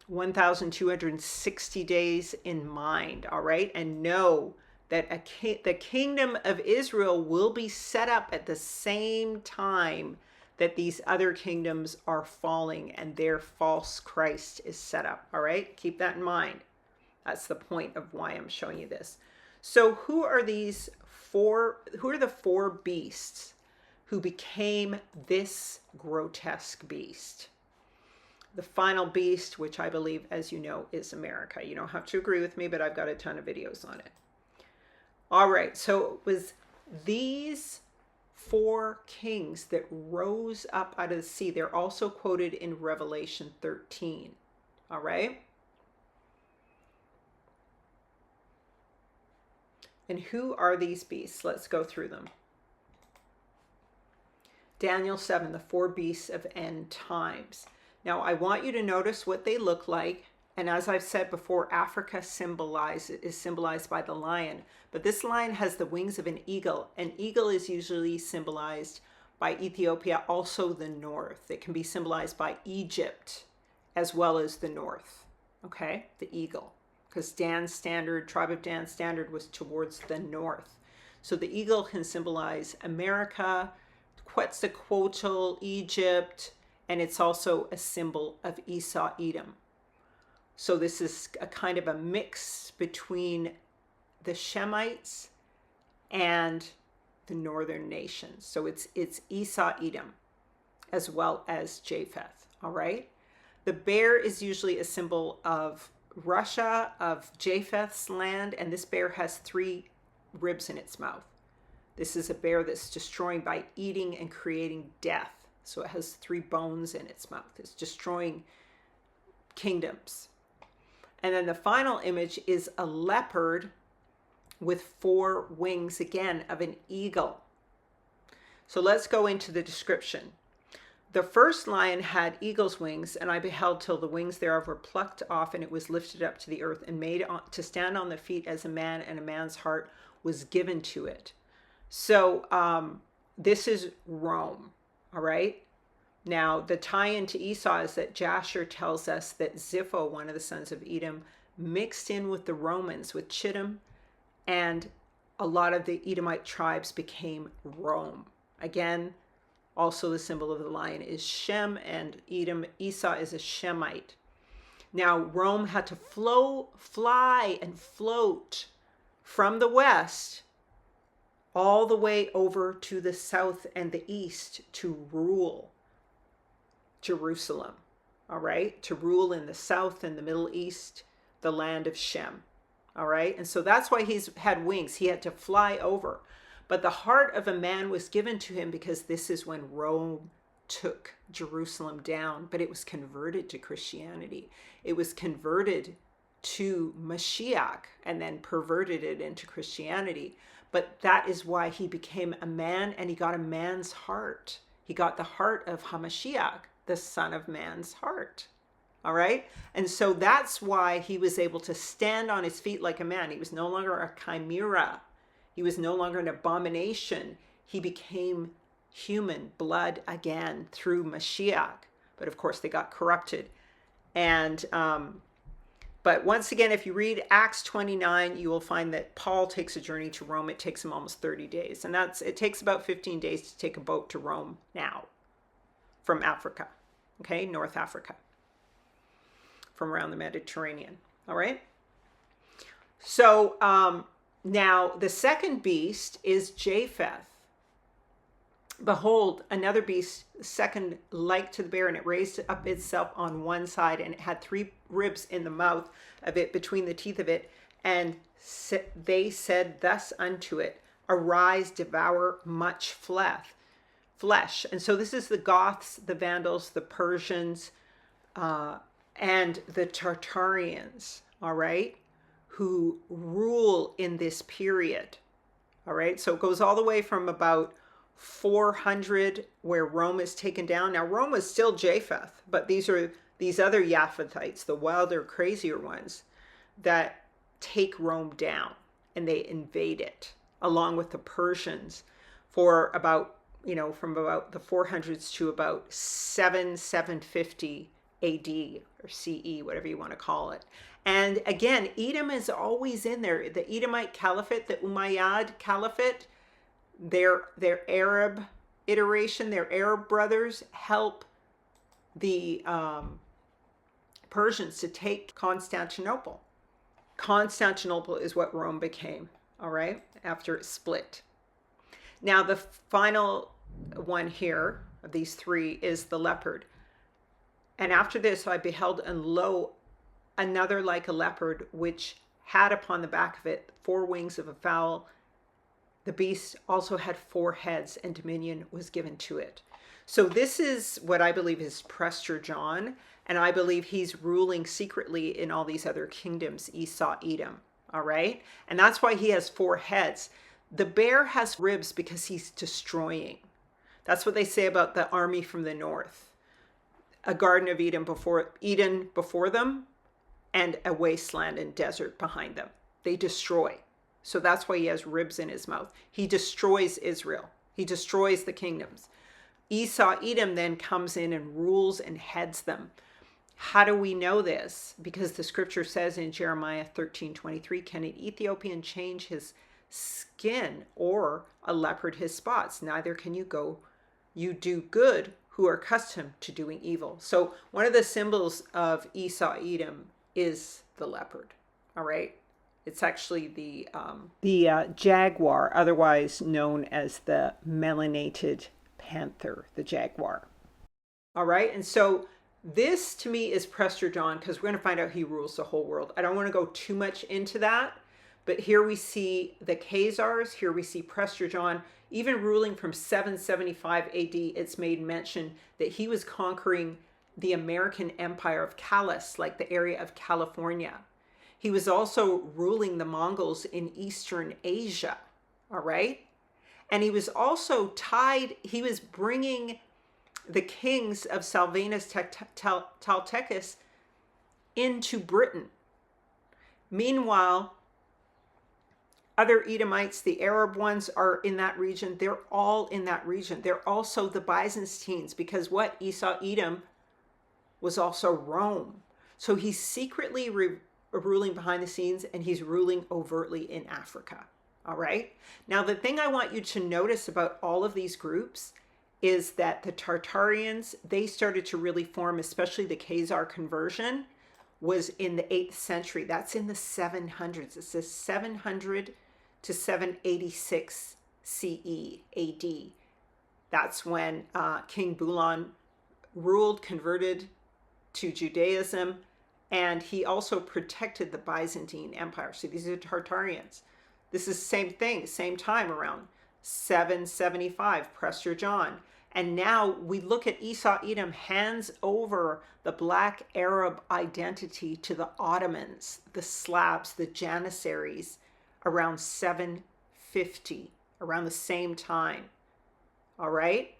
1,260 days in mind. All right. And know that the kingdom of Israel will be set up at the same time that these other kingdoms are falling and their false Christ is set up. All right, keep that in mind. That's the point of why I'm showing you this. So who are these four beasts who became this grotesque beast? The final beast, which I believe, as you know, is America. You don't have to agree with me, but I've got a ton of videos on it. All right, so it was these four kings that rose up out of the sea. They're also quoted in Revelation 13. All right. And who are these beasts? Let's go through them. Daniel 7, the four beasts of end times. Now, I want you to notice what they look like. And as I've said before, Africa is symbolized by the lion. But this lion has the wings of an eagle. An eagle is usually symbolized by Ethiopia, also the north. It can be symbolized by Egypt as well as the north. Okay, the eagle. Because Dan's standard, tribe of Dan's standard was towards the north. So the eagle can symbolize America, Quetzalcoatl, Egypt, and it's also a symbol of Esau, Edom. So this is a kind of a mix between the Shemites and the northern nations. So it's Esau, Edom, as well as Japheth. All right. The bear is usually a symbol of Russia, of Japheth's land, and this bear has 3 ribs in its mouth. This is a bear that's destroying by eating and creating death. So it has 3 bones in its mouth. It's destroying kingdoms. And then the final image is a leopard with 4 wings, again, of an eagle. So let's go into the description. The first lion had eagle's wings, and I beheld till the wings thereof were plucked off, and it was lifted up to the earth, and made to stand on the feet as a man, and a man's heart was given to it. So this is Rome, all right? Now, the tie-in to Esau is that Jasher tells us that Zipho, one of the sons of Edom, mixed in with the Romans, with Chittim, and a lot of the Edomite tribes became Rome. Again, also the symbol of the lion is Shem, and Esau is a Shemite. Now, Rome had to fly and float from the west all the way over to the south and the east to rule Jerusalem, all right? To rule in the south and the Middle East, the land of Shem, all right? And so that's why he's had wings. He had to fly over. But the heart of a man was given to him, because this is when Rome took Jerusalem down, but it was converted to Christianity. It was converted to Mashiach and then perverted it into Christianity. But that is why he became a man, and he got a man's heart. He got the heart of Hamashiach, the Son of Man's heart. All right? And so that's why he was able to stand on his feet like a man. He was no longer a chimera. He was no longer an abomination. He became human blood again through Mashiach. But of course, they got corrupted. And but once again, if you read Acts 29, you will find that Paul takes a journey to Rome. It takes him almost 30 days. And it takes about 15 days to take a boat to Rome now from Africa, okay, North Africa, from around the Mediterranean, all right? So now the second beast is Japheth. Behold, another beast, second like to the bear, and it raised up itself on one side, and it had 3 ribs in the mouth of it, between the teeth of it. And they said thus unto it, arise, devour much flesh. And so this is the Goths, the Vandals, the Persians, and the Tartarians, all right, who rule in this period, all right? So it goes all the way from about 400, where Rome is taken down. Now, Rome is still Japheth, but these are these other Japhethites, the wilder, crazier ones, that take Rome down, and they invade it, along with the Persians, for about, from about the 400s to about 750 AD or CE, whatever you want to call it. And again, Edom is always in there. The Edomite Caliphate, the Umayyad Caliphate, their Arab iteration, their Arab brothers, help the Persians to take Constantinople. Constantinople is what Rome became, all right, after it split. Now, the final one here of these three is the leopard. And after this, I beheld, and lo, another like a leopard, which had upon the back of it 4 wings of a fowl. The beast also had 4 heads, and dominion was given to it. So this is what I believe is Prester John, and I believe he's ruling secretly in all these other kingdoms, Esau, Edom, all right? And that's why he has 4 heads. The bear has ribs because he's destroying. That's what they say about the army from the north. A garden of Eden before them, and a wasteland and desert behind them. They destroy. So that's why he has ribs in his mouth. He destroys Israel. He destroys the kingdoms. Esau, Edom then comes in and rules and heads them. How do we know this? Because the scripture says in Jeremiah 13:23, can an Ethiopian change his skin, or a leopard his spots? Neither can you do good who are accustomed to doing evil. So one of the symbols of Esau, Edom is the leopard. All right. It's actually the jaguar, otherwise known as the melanated panther, the jaguar. All right. And so this to me is Prester John, because we're going to find out he rules the whole world. I don't want to go too much into that, but here we see the Khazars, here we see Prester John, even ruling from 775 AD. It's made mention that he was conquering the American empire of Kalas, like the area of California. He was also ruling the Mongols in Eastern Asia, all right? And he was also he was bringing the kings of Salvanus Taltechus into Britain. Meanwhile, other Edomites, the Arab ones, are in that region. They're all in that region. They're also the Byzantines, because what? Esau, Edom was also Rome. So he's secretly ruling behind the scenes, and he's ruling overtly in Africa. All right. Now, the thing I want you to notice about all of these groups is that the Tartarians, they started to really form, especially the Khazar conversion, was in the 8th century. That's in the 700s. It says 700 to 786 CE AD. That's when King Bulan ruled, converted to Judaism, and he also protected the Byzantine Empire. So these are Tartarians. This is the same thing, same time, around 775, Prester John. And now we look at Esau, Edom hands over the Black Arab identity to the Ottomans, the Slavs, the Janissaries, around 750, around the same time. All right?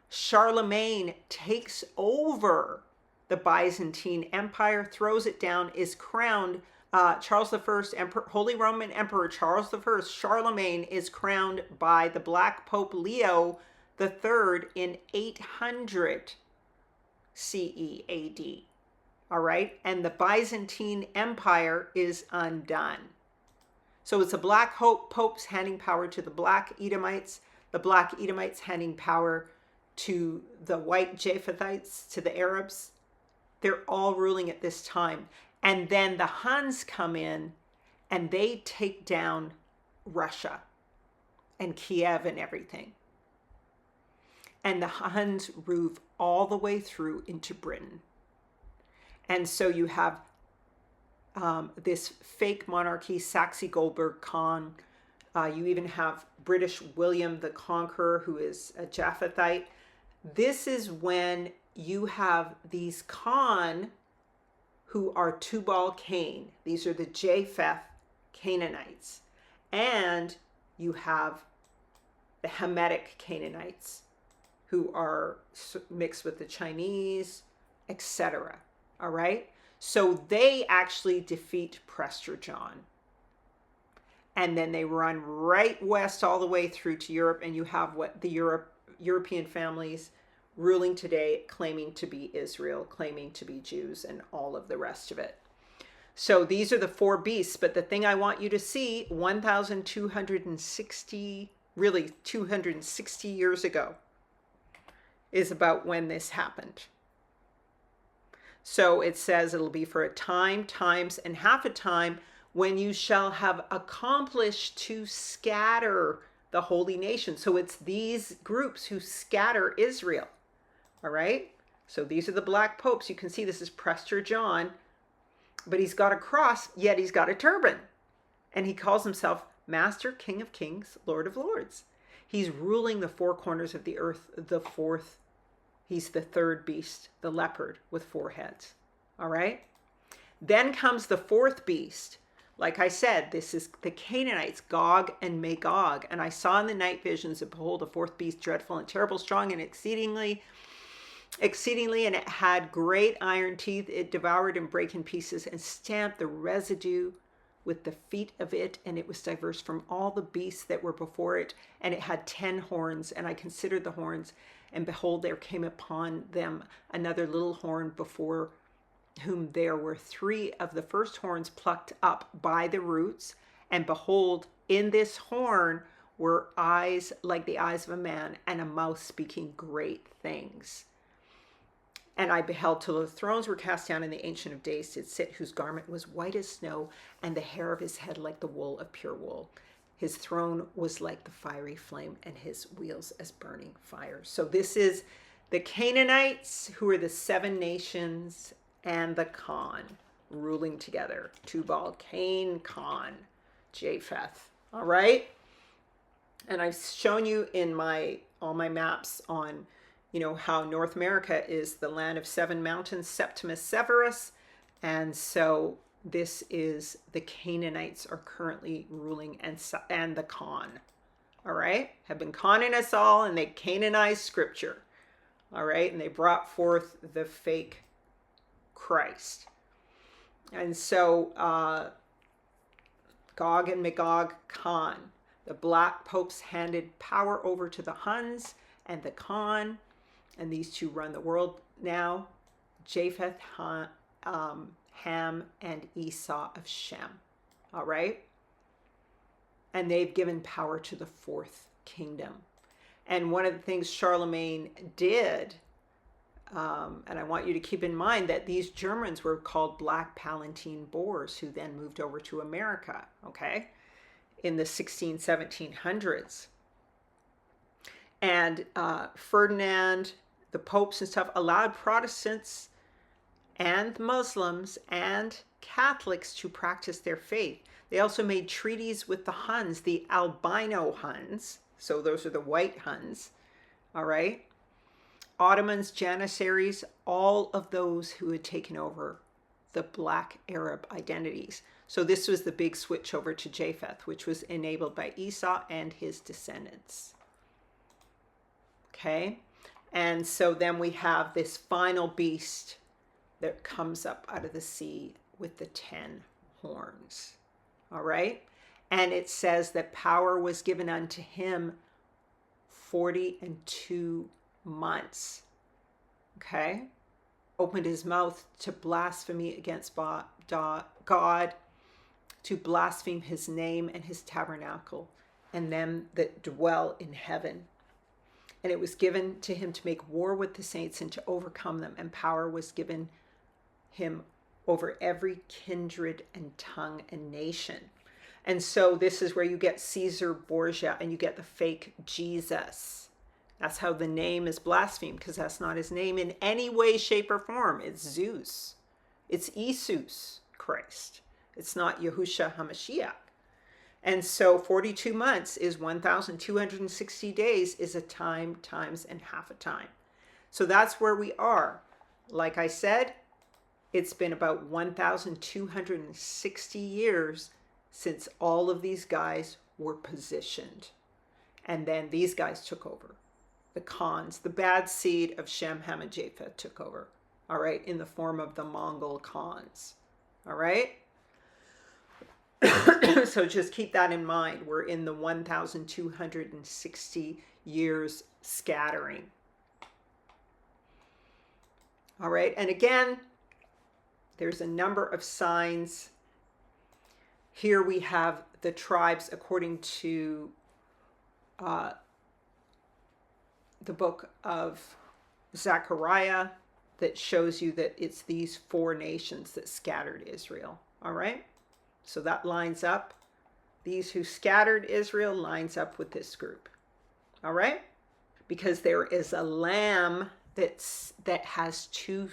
Charlemagne takes over the Byzantine Empire, throws it down, is crowned Charles I, Holy Roman Emperor Charles I, Charlemagne, is crowned by the Black Pope Leo III in 800 CE AD. All right? And the Byzantine Empire is undone. So it's the Black Popes handing power to the Black Edomites, the Black Edomites handing power to the white Japhethites, to the Arabs. They're all ruling at this time. And then the Huns come in and they take down Russia and Kiev and everything. And the Huns move all the way through into Britain. And so you have this fake monarchy, Saxe-Goldberg Khan. You even have British William the Conqueror, who is a Japhethite. This is when you have these Khan who are Tubal-Cain. These are the Japheth Canaanites. And you have the Hamitic Canaanites, who are mixed with the Chinese, etc. All right? So they actually defeat Prester John. And then they run right west all the way through to Europe, and you have what the European families ruling today, claiming to be Israel, claiming to be Jews, and all of the rest of it. So these are the 4 beasts, but the thing I want you to see, 1,260, really 260 years ago, is about when this happened. So it says it'll be for a time, times, and half a time, when you shall have accomplished to scatter the holy nation. So it's these groups who scatter Israel. All right. So these are the black popes. You can see this is Prester John, but he's got a cross, yet he's got a turban. And he calls himself Master, King of Kings, Lord of Lords. He's ruling the four corners of the earth, he's the third beast, the leopard with four heads. All right. Then comes the fourth beast. Like I said, this is the Canaanites, Gog and Magog. And I saw in the night visions, and behold, the fourth beast, dreadful and terrible, strong and exceedingly, and it had great iron teeth. It devoured and brake in pieces and stamped the residue with the feet of it, and it was diverse from all the beasts that were before it, and it had 10 horns. And I considered the horns, and behold, there came upon them another little horn, before whom there were 3 of the first horns plucked up by the roots. And behold, in this horn were eyes like the eyes of a man, and a mouth speaking great things. And I beheld till the thrones were cast down, and the Ancient of Days did sit, whose garment was white as snow, and the hair of his head like the wool of pure wool. His throne was like the fiery flame, and his wheels as burning fire. So this is the Canaanites, who are the 7 nations, and the Khan ruling together. Tubal, Cain, Khan, Japheth. All right. And I've shown you in all my maps on, how North America is the land of 7 mountains, Septimus Severus. And so this is the Canaanites are currently ruling, and the Khan, all right, have been conning us all, and they Canaanized scripture, all right, and they brought forth the fake Christ. And so Gog and Magog, Khan, the black popes handed power over to the Huns and the Khan, and these two run the world now. Japheth, Ham, and Esau of Shem. All right? And they've given power to the 4th kingdom. And one of the things Charlemagne did, and I want you to keep in mind that these Germans were called Black Palatine Boers, who then moved over to America, okay, in the 1700s. And Ferdinand, the popes and stuff, allowed Protestants and Muslims and Catholics to practice their faith. They also made treaties with the Huns, the albino Huns. So those are the white Huns, all right? Ottomans, Janissaries, all of those who had taken over the black Arab identities. So this was the big switch over to Japheth, which was enabled by Esau and his descendants. Okay? And so then we have this final beast that comes up out of the sea with the 10 horns. All right? And it says that power was given unto him 42 months. Okay? Opened his mouth to blasphemy against God, to blaspheme his name and his tabernacle, and them that dwell in heaven. And it was given to him to make war with the saints and to overcome them. And power was given him over every kindred and tongue and nation. And so this is where you get Caesar Borgia and you get the fake Jesus. That's how the name is blasphemed, because that's not his name in any way, shape, or form. It's Zeus. It's Jesus Christ. It's not Yahushua HaMashiach. And so 42 months is 1,260 days is a time, times, and half a time. So that's where we are. Like I said, it's been about 1,260 years since all of these guys were positioned. And then these guys took over. The Khans, the bad seed of Shem, Ham, and Japheth took over. All right, in the form of the Mongol Khans. All right? So just keep that in mind. We're in the 1,260 years scattering. All right, and again, there's a number of signs. Here we have the tribes according to the book of Zechariah that shows you that it's these 4 nations that scattered Israel. All right? So that lines up. these who scattered Israel lines up with this group. All right? Because there is a lamb that has two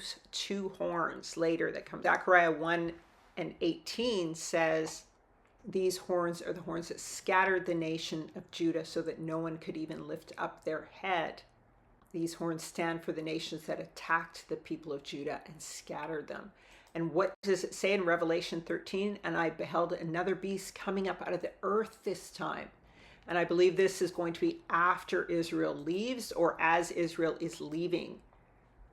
horns later that comes. Zechariah 1:18 says, these horns are the horns that scattered the nation of Judah so that no one could even lift up their head. These horns stand for the nations that attacked the people of Judah and scattered them. And what does it say in Revelation 13? And I beheld another beast coming up out of the earth this time. And I believe this is going to be after Israel leaves or as Israel is leaving.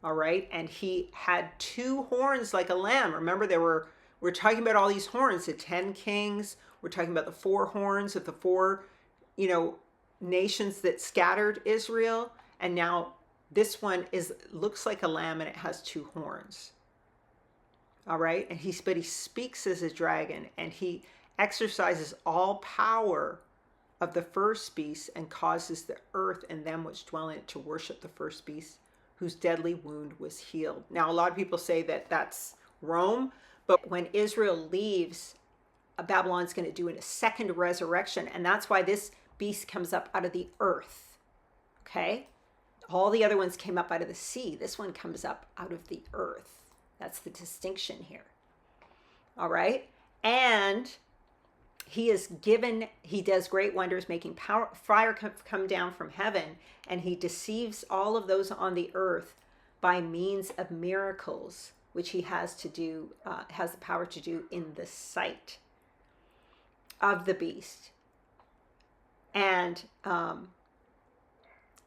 All right. And he had two horns like a lamb. Remember, we're talking about all these horns, the 10 kings. We're talking about the four horns of the four, nations that scattered Israel. And now this one looks like a lamb and it has two horns. All right. And he speaks as a dragon, and he exercises all power of the first beast and causes the earth and them which dwell in it to worship the first beast, whose deadly wound was healed. Now, a lot of people say that that's Rome, but when Israel leaves, Babylon's going to do a second resurrection, and that's why this beast comes up out of the earth. Okay? All the other ones came up out of the sea. This one comes up out of the earth. That's the distinction here. All right? And he does great wonders, making fire come down from heaven, and he deceives all of those on the earth by means of miracles, which he has the power to do in the sight of the beast. And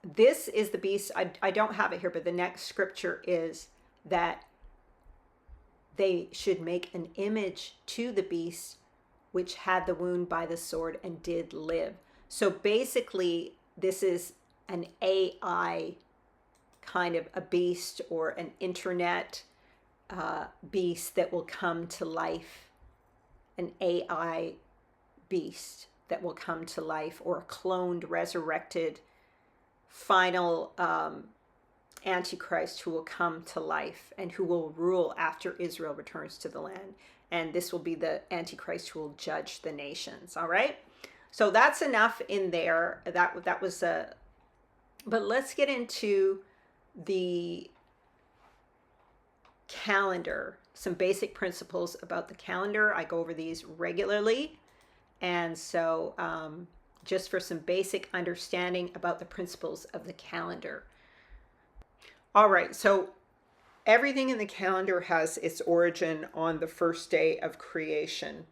this is the beast. I don't have it here, but the next scripture is that they should make an image to the beast which had the wound by the sword and did live. So basically, this is an AI kind of a beast, or an internet beast that will come to life, an AI beast that will come to life, or a cloned, resurrected, final Antichrist who will come to life and who will rule after Israel returns to the land. And this will be the Antichrist who will judge the nations. All right. So that's enough in there. That was but let's get into the calendar. Some basic principles about the calendar. I go over these regularly. And so just for some basic understanding about the principles of the calendar. All right. So everything in the calendar has its origin on the first day of creation.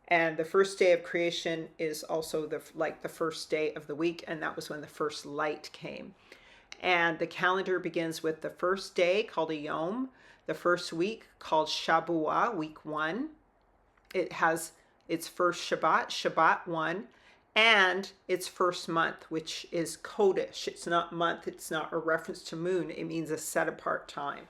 And the first day of creation is also the first day of the week, and that was when the first light came. And the calendar begins with the first day called a Yom, the first week called Shabuah, week 1. It has its first Shabbat, Shabbat 1, and its first month, which is Kodesh. It's not month, it's not a reference to moon, it means a set apart time.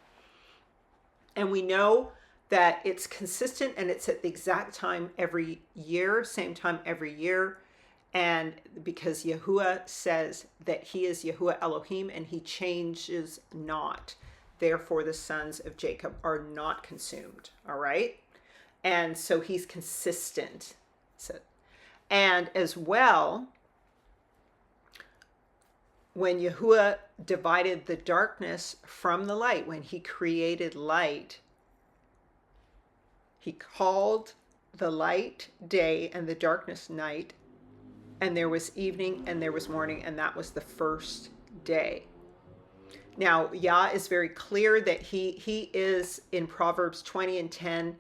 And we know that it's consistent and it's at the exact time every year, same time every year. And because Yahuwah says that he is Yahuwah Elohim and he changes not. Therefore, the sons of Jacob are not consumed. All right. And so he's consistent. And as well, when Yahuwah divided the darkness from the light, when he created light, he called the light day and the darkness night, and there was evening and there was morning, and that was the first day. Now, Yah is very clear that he is, in Proverbs 20:10,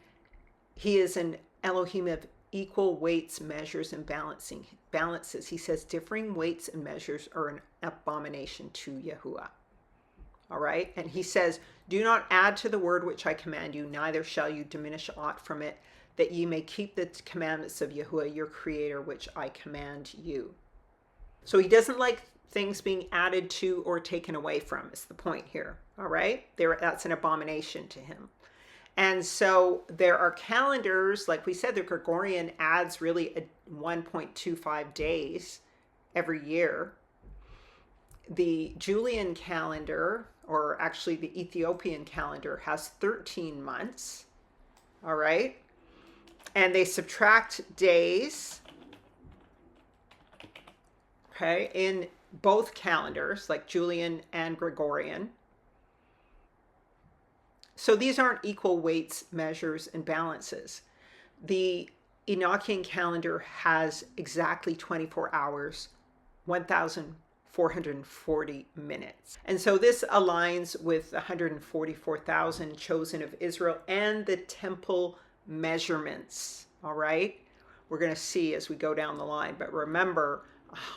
he is an Elohim of equal weights, measures, and balances. He says differing weights and measures are an abomination to Yahuwah. All right. And he says, do not add to the word which I command you, neither shall you diminish aught from it, that ye may keep the commandments of Yahuwah, your creator, which I command you. So he doesn't like things being added to or taken away from, is the point here. All right. That's an abomination to him. And so there are calendars, like we said, the Gregorian adds really 1.25 days every year. The Julian calendar, or actually the Ethiopian calendar, has 13 months. All right. And they subtract days okay, in both calendars, like Julian and Gregorian. So these aren't equal weights, measures, and balances. The Enochian calendar has exactly 24 hours, 1,440 minutes. And so this aligns with 144,000 chosen of Israel and the temple measurements. All right. We're going to see as we go down the line. But remember,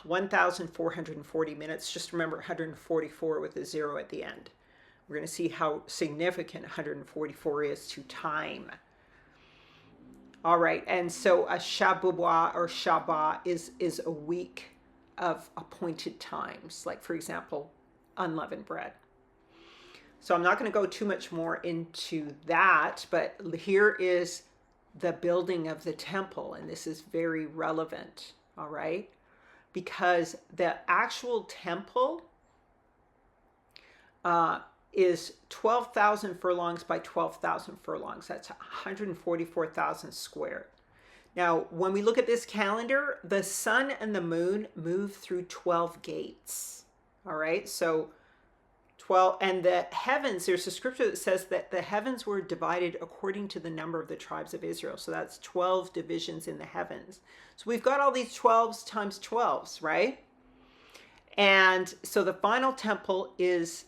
1,440 minutes. Just remember 144 with a zero at the end. We're going to see how significant 144 is to time. All right, and so a Shabbat or Shabbat is a week of appointed times, like, for example, unleavened bread. So I'm not going to go too much more into that, but here is the building of the temple, and this is very relevant, all right? Because the actual temple is 12,000 furlongs by 12,000 furlongs. That's 144,000 square. Now, when we look at this calendar, the sun and the moon move through 12 gates. All right, so 12, and the heavens, there's a scripture that says that the heavens were divided according to the number of the tribes of Israel. So that's 12 divisions in the heavens. So we've got all these 12s times 12s, right? And so the final temple is,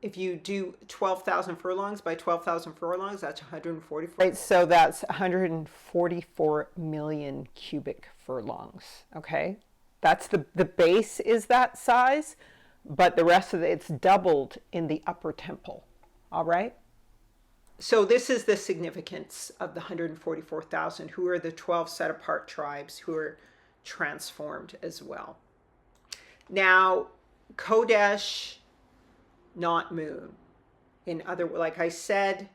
if you do 12,000 furlongs by 12,000 furlongs, that's 144. Right, so that's 144 million cubic furlongs, okay? That's the base is that size, but the rest of it's doubled in the upper temple, all right? So this is the significance of the 144,000, who are the 12 set apart tribes who are transformed as well. Now, Kodesh, not moon. In other, like I said,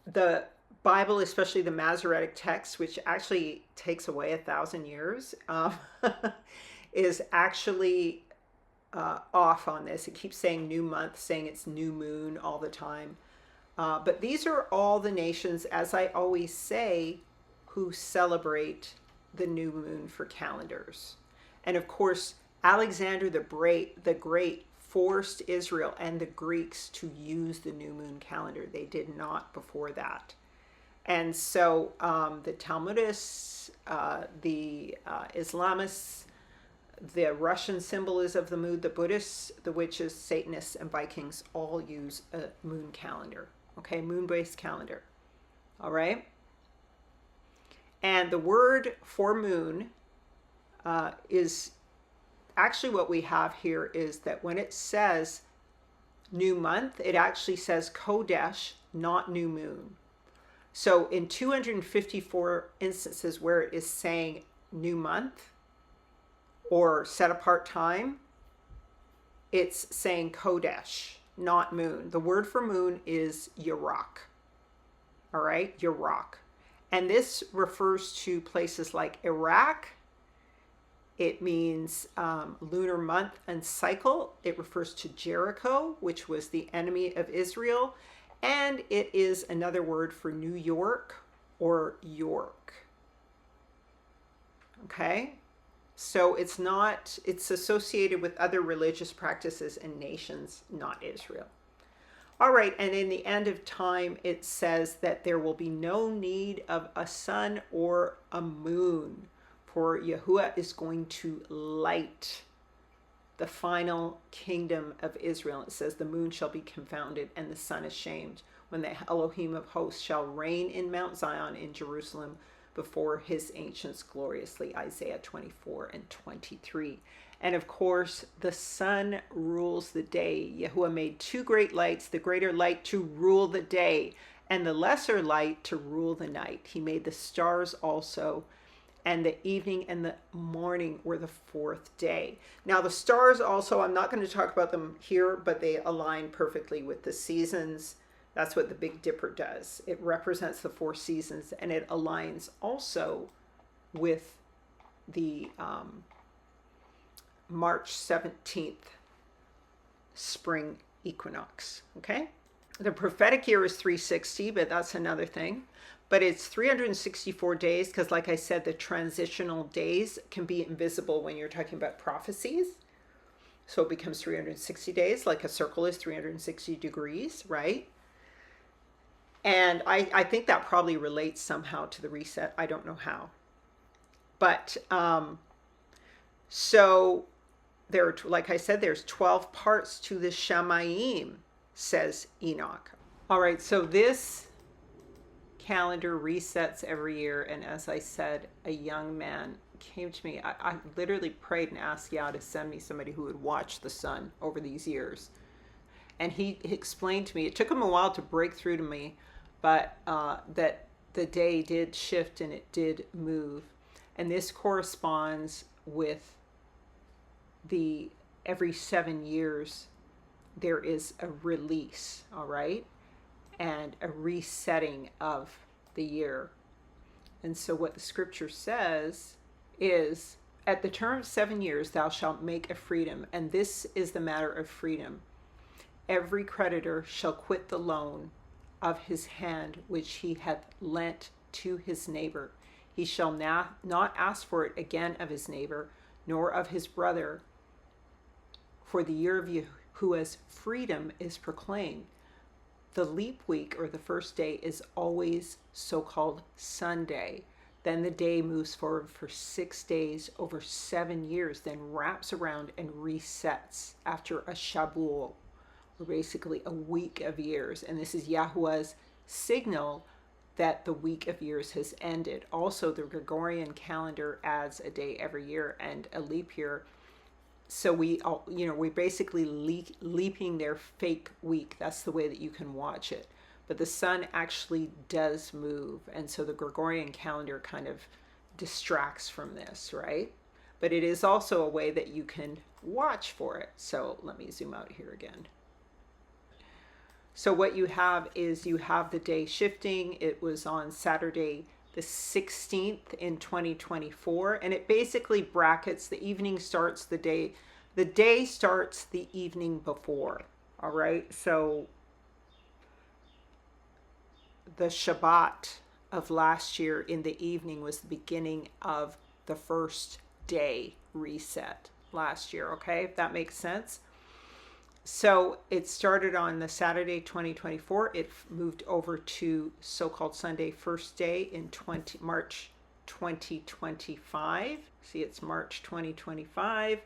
the Bible, especially the Masoretic text, which actually takes away 1,000 years, is actually off on this. It keeps saying new month, saying it's new moon all the time. But these are all the nations, as I always say, who celebrate the new moon for calendars. And of course, Alexander the Great forced Israel and the Greeks to use the new moon calendar. They did not before that. And so the Talmudists, the Islamists, the Russian symbolism of the moon, the Buddhists, the witches, Satanists, and Vikings all use a moon calendar, okay, moon-based calendar, all right? And the word for moon is actually what we have here is that when it says new month, it actually says Kodesh, not new moon. So in 254 instances where it is saying new month or set apart time, it's saying Kodesh, not moon. The word for moon is Yarok. All right, Yarok. And this refers to places like Iraq. It means lunar month and cycle. It refers to Jericho, which was the enemy of Israel. And it is another word for New York or York. Okay? So it's associated with other religious practices and nations, not Israel. All right, and in the end of time, it says that there will be no need of a sun or a moon, for Yahuwah is going to light the final kingdom of Israel. It says the moon shall be confounded and the sun ashamed when the Elohim of hosts shall reign in Mount Zion in Jerusalem before his ancients gloriously. Isaiah 24 and 23. And of course, the sun rules the day. Yahuwah made two great lights, the greater light to rule the day and the lesser light to rule the night. He made the stars also, and the evening and the morning were the fourth day. Now the stars also, I'm not going to talk about them here, but they align perfectly with the seasons. That's what the Big Dipper does. It represents the four seasons, and it aligns also with the March 17th spring equinox, okay? The prophetic year is 360, but that's another thing. But it's 364 days because, like I said, the transitional days can be invisible when you're talking about prophecies. So it becomes 360 days, like a circle is 360 degrees, right? And I think that probably relates somehow to the reset. I don't know how. But so there are, like I said, there's 12 parts to the Shamayim, says Enoch. All right, so this calendar resets every year. And as I said, a young man came to me. I literally prayed and asked Yah to send me somebody who would watch the sun over these years. And he explained to me, it took him a while to break through to me, but that the day did shift and it did move. And this corresponds with the every 7 years there is a release, all right, and a resetting of the year. And so what the scripture says is, at the term of 7 years thou shalt make a freedom, and this is the matter of freedom. Every creditor shall quit the loan of his hand which he hath lent to his neighbor. He shall not ask for it again of his neighbor, nor of his brother, for the year of Yahuwah's freedom is proclaimed. The leap week, or the first day, is always so-called Sunday. Then the day moves forward for 6 days over 7 years, then wraps around and resets after a Shabuel, or basically a week of years. And this is Yahuwah's signal that the week of years has ended. Also, the Gregorian calendar adds a day every year and a leap year. So we basically leaping their fake week. That's the way that you can watch it. But the sun actually does move. And so the Gregorian calendar kind of distracts from this, right? But it is also a way that you can watch for it. So let me zoom out here again. So what you have is you have the day shifting. It was on Saturday the 16th in 2024, and it basically brackets the evening starts the day starts the evening before. All right, so the Shabbat of last year in the evening was the beginning of the first day reset last year. Okay, if that makes sense. So it started on the Saturday 2024. It moved over to so-called Sunday first day in March 2025. See, it's March 2025.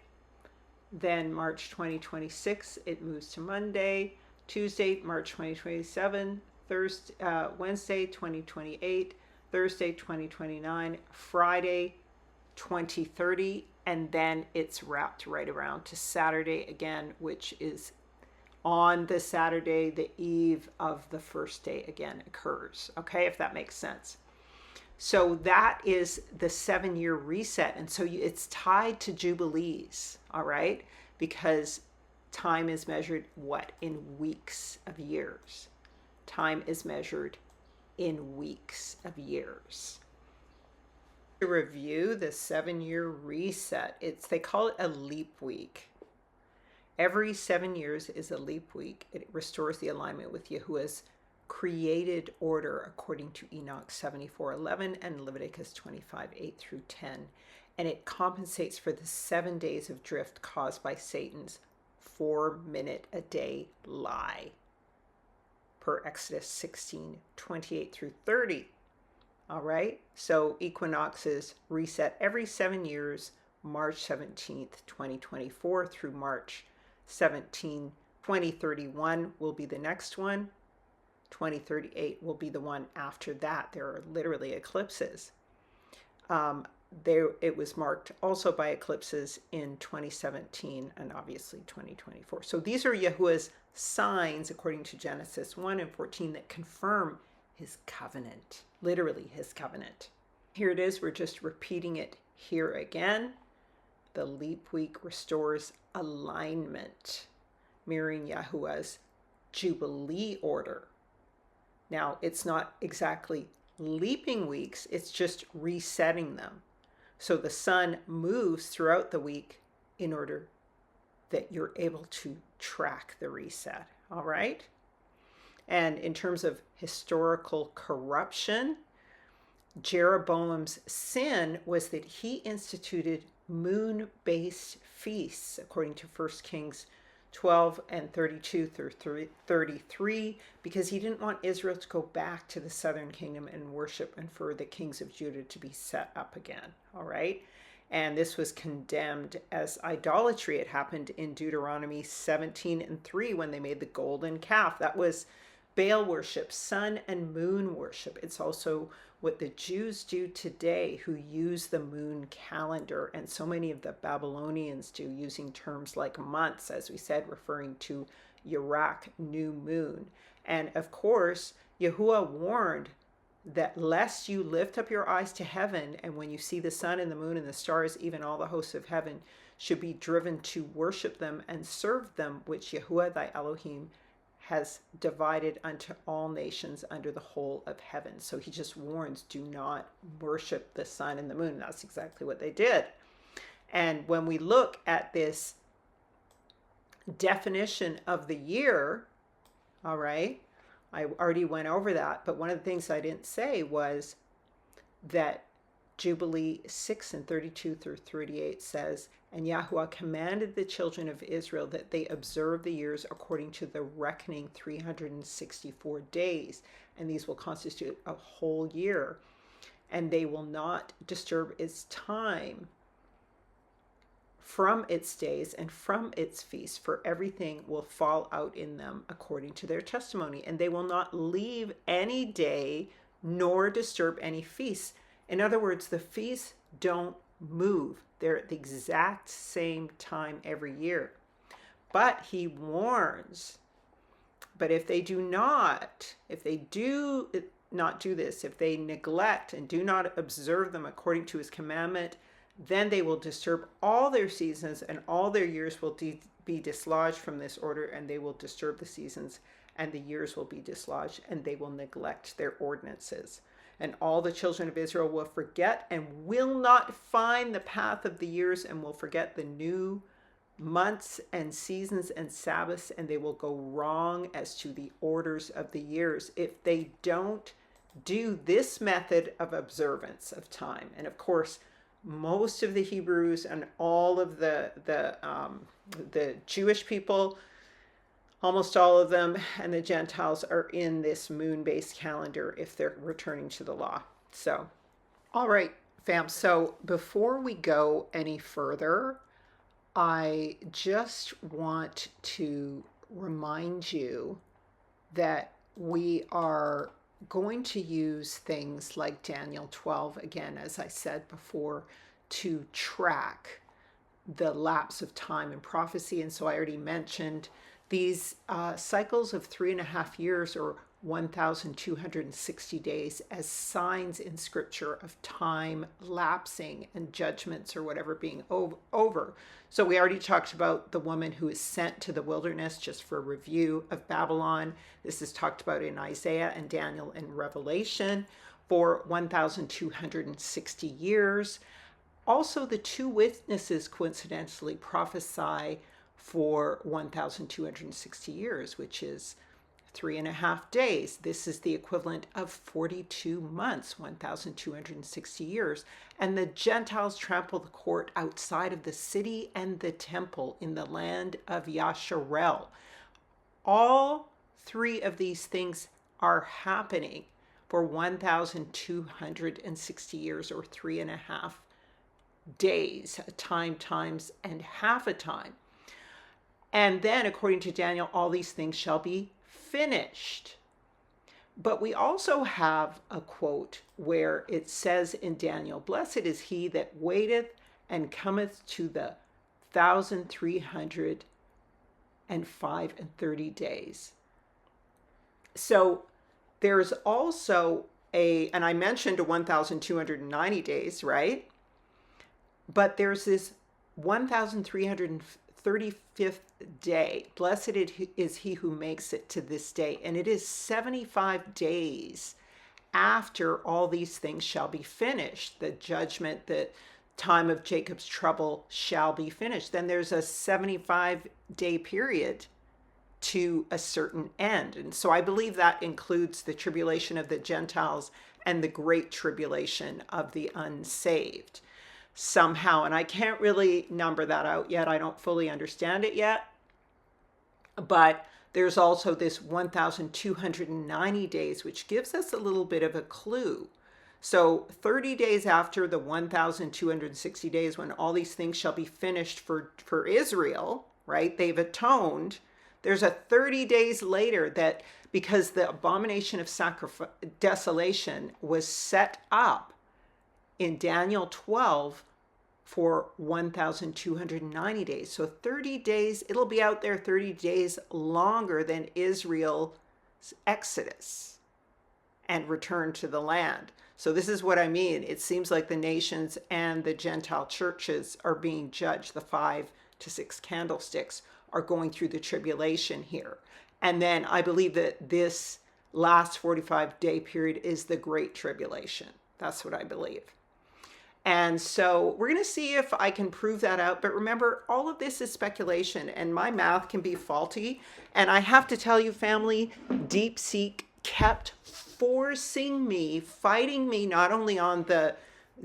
Then March 2026, it moves to Monday. Tuesday, March 2027. Thursday, Wednesday 2028. Thursday 2029. Friday 2030. And then it's wrapped right around to Saturday again, which is on the Saturday, the eve of the first day again occurs. Okay, if that makes sense. So that is the 7-year reset. And so it's tied to Jubilees, all right? Because time is measured what? In weeks of years. Time is measured in weeks of years. To review the 7-year reset, they call it a leap week. Every 7 years is a leap week. It restores the alignment with Yahuwah's created order according to Enoch 74:11 and Leviticus 25:8 through 10. And it compensates for the 7 days of drift caused by Satan's 4-minute-a-day lie, per Exodus 16:28 through 30. All right, so equinoxes reset every 7 years, March 17th, 2024 through March 17, 2031 will be the next one. 2038 will be the one after that. There are literally eclipses. It was marked also by eclipses in 2017 and obviously 2024. So these are Yahuwah's signs, according to Genesis 1 and 14, that confirm his covenant, literally his covenant. Here it is. We're just repeating it here again. The leap week restores alignment, mirroring Yahuwah's Jubilee order. Now, it's not exactly leaping weeks, it's just resetting them. So the sun moves throughout the week in order that you're able to track the reset. All right? And in terms of historical corruption, Jeroboam's sin was that he instituted moon-based feasts, according to 1 Kings 12 and 32 through 33, because he didn't want Israel to go back to the southern kingdom and worship, and for the kings of Judah to be set up again. All right. And this was condemned as idolatry. It happened in Deuteronomy 17 and 3 when they made the golden calf. That was Baal worship, sun and moon worship. It's also what the Jews do today, who use the moon calendar, and so many of the Babylonians do, using terms like months, as we said, referring to Iraq, new moon. And of course, Yahuwah warned that lest you lift up your eyes to heaven, and when you see the sun and the moon and the stars, even all the hosts of heaven, should be driven to worship them and serve them, which Yahuwah thy Elohim has divided unto all nations under the whole of heaven. So he just warns, do not worship the sun and the moon. That's exactly what they did. And when we look at this definition of the year, all right, I already went over that, but one of the things I didn't say was that Jubilee 6 and 32 through 38 says, and Yahuwah commanded the children of Israel that they observe the years according to the reckoning 364 days, and these will constitute a whole year, and they will not disturb its time from its days and from its feasts, for everything will fall out in them according to their testimony, and they will not leave any day nor disturb any feast. In other words, the feasts don't move. They're at the exact same time every year. But he warns, but if they do not do this, if they neglect and do not observe them according to his commandment, then they will disturb all their seasons, and all their years will be dislodged from this order, and they will disturb the seasons, and the years will be dislodged, and they will neglect their ordinances. And all the children of Israel will forget and will not find the path of the years, and will forget the new months and seasons and Sabbaths, and they will go wrong as to the orders of the years if they don't do this method of observance of time. And of course, most of the Hebrews and all of the Jewish people, almost all of them, and the Gentiles are in this moon-based calendar if they're returning to the law. So, all right, fam. So before we go any further, I just want to remind you that we are going to use things like Daniel 12, again, as I said before, to track the lapse of time in prophecy. And so I already mentioned these cycles of 3.5 years, or 1,260 days, as signs in scripture of time lapsing and judgments or whatever being over. So we already talked about the woman who is sent to the wilderness, just for review, of Babylon. This is talked about in Isaiah and Daniel and Revelation for 1,260 years. Also, the two witnesses coincidentally prophesy for 1,260 years, which is 3.5 days. This is the equivalent of 42 months, 1,260 years. And the Gentiles trample the court outside of the city and the temple in the land of Yasharel. All three of these things are happening for 1,260 years, or 3.5 days, a time times and half a time. And then, according to Daniel, all these things shall be finished. But we also have a quote where it says in Daniel, blessed is he that waiteth and cometh to the 1,305 days. So there's also and I mentioned a 1,290 days, right? But there's this 1,335th day. Blessed is he who makes it to this day. And it is 75 days after all these things shall be finished. The judgment, the time of Jacob's trouble shall be finished. Then there's a 75-day period to a certain end. And so I believe that includes the tribulation of the Gentiles and the great tribulation of the unsaved somehow. And I can't really number that out yet. I don't fully understand it yet. But there's also this 1,290 days, which gives us a little bit of a clue. So 30 days after the 1,260 days, when all these things shall be finished for Israel, right? They've atoned. There's a 30 days later that, because the abomination of desolation was set up in Daniel 12 for 1,290 days. So 30 days, it'll be out there 30 days longer than Israel's exodus and return to the land. So this is what I mean. It seems like the nations and the Gentile churches are being judged. The 5 to 6 candlesticks are going through the tribulation here. And then I believe that this last 45-day period is the Great Tribulation. That's what I believe. And so we're going to see if I can prove that out. But remember, all of this is speculation, and my math can be faulty. And I have to tell you, family, DeepSeek kept forcing me, fighting me, not only on the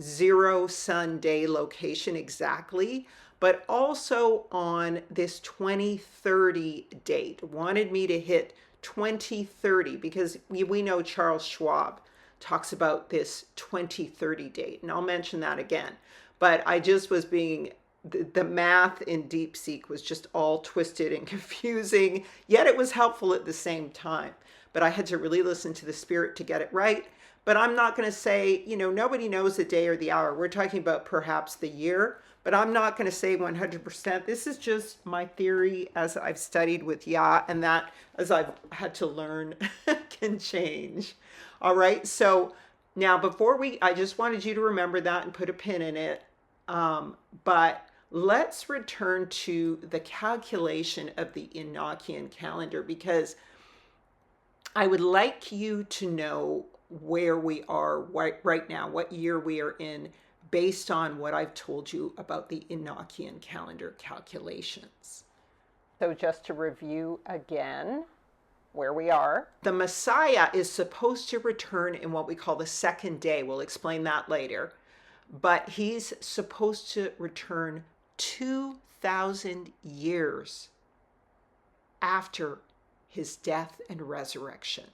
0 sun day location exactly, but also on this 2030 date. Wanted me to hit 2030 because we know Charles Schwab talks about this 2030 date, and I'll mention that again. But I just was being, the math in DeepSeek was just all twisted and confusing, yet it was helpful at the same time. But I had to really listen to the Spirit to get it right. But I'm not going to say, nobody knows the day or the hour. We're talking about perhaps the year, but I'm not going to say 100%. This is just my theory as I've studied with Yah, and that, as I've had to learn, can change. All right. So now I just wanted you to remember that and put a pin in it. But let's return to the calculation of the Enochian calendar, because I would like you to know where we are right now, what year we are in, based on what I've told you about the Enochian calendar calculations. So just to review again where we are, the Messiah is supposed to return in what we call the second day. We'll explain that later. But he's supposed to return 2,000 years after his death and resurrection.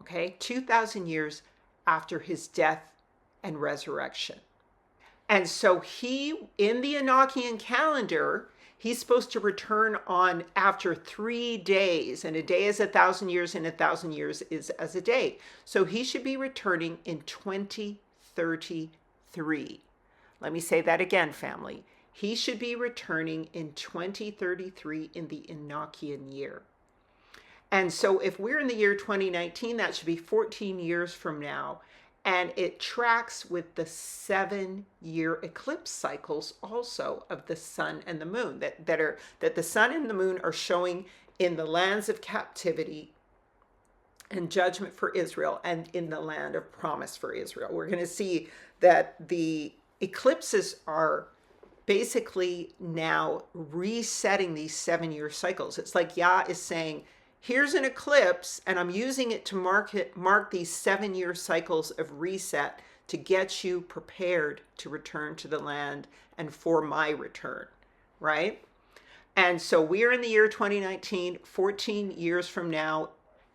Okay, 2,000 years after his death and resurrection. And so in the Enochian calendar, he's supposed to return on after 3 days, and a day is 1,000 years, and 1,000 years is as a day. So he should be returning in 2033. Let me say that again, family. He should be returning in 2033 in the Enochian year. And so if we're in the year 2019, that should be 14 years from now. And it tracks with the 7-year eclipse cycles also of the sun and the moon, that the sun and the moon are showing in the lands of captivity and judgment for Israel, and in the land of promise for Israel. We're going to see that the eclipses are basically now resetting these 7-year cycles. It's like Yah is saying, here's an eclipse, and I'm using it to mark these 7-year cycles of reset to get you prepared to return to the land and for my return, right? And so we're in the year 2019, 14 years from now,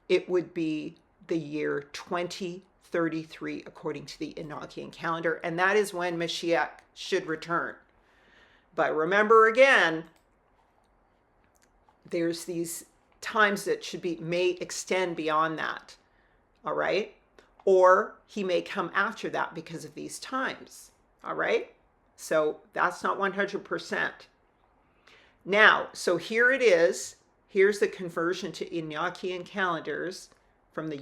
it would be the year 2033, according to the Enochian calendar, and that is when Mashiach should return. But remember again, there's these times that may extend beyond that, all right? Or he may come after that because of these times, all right? So that's not 100%. Now, so here it is. Here's the conversion to Enochian calendars from the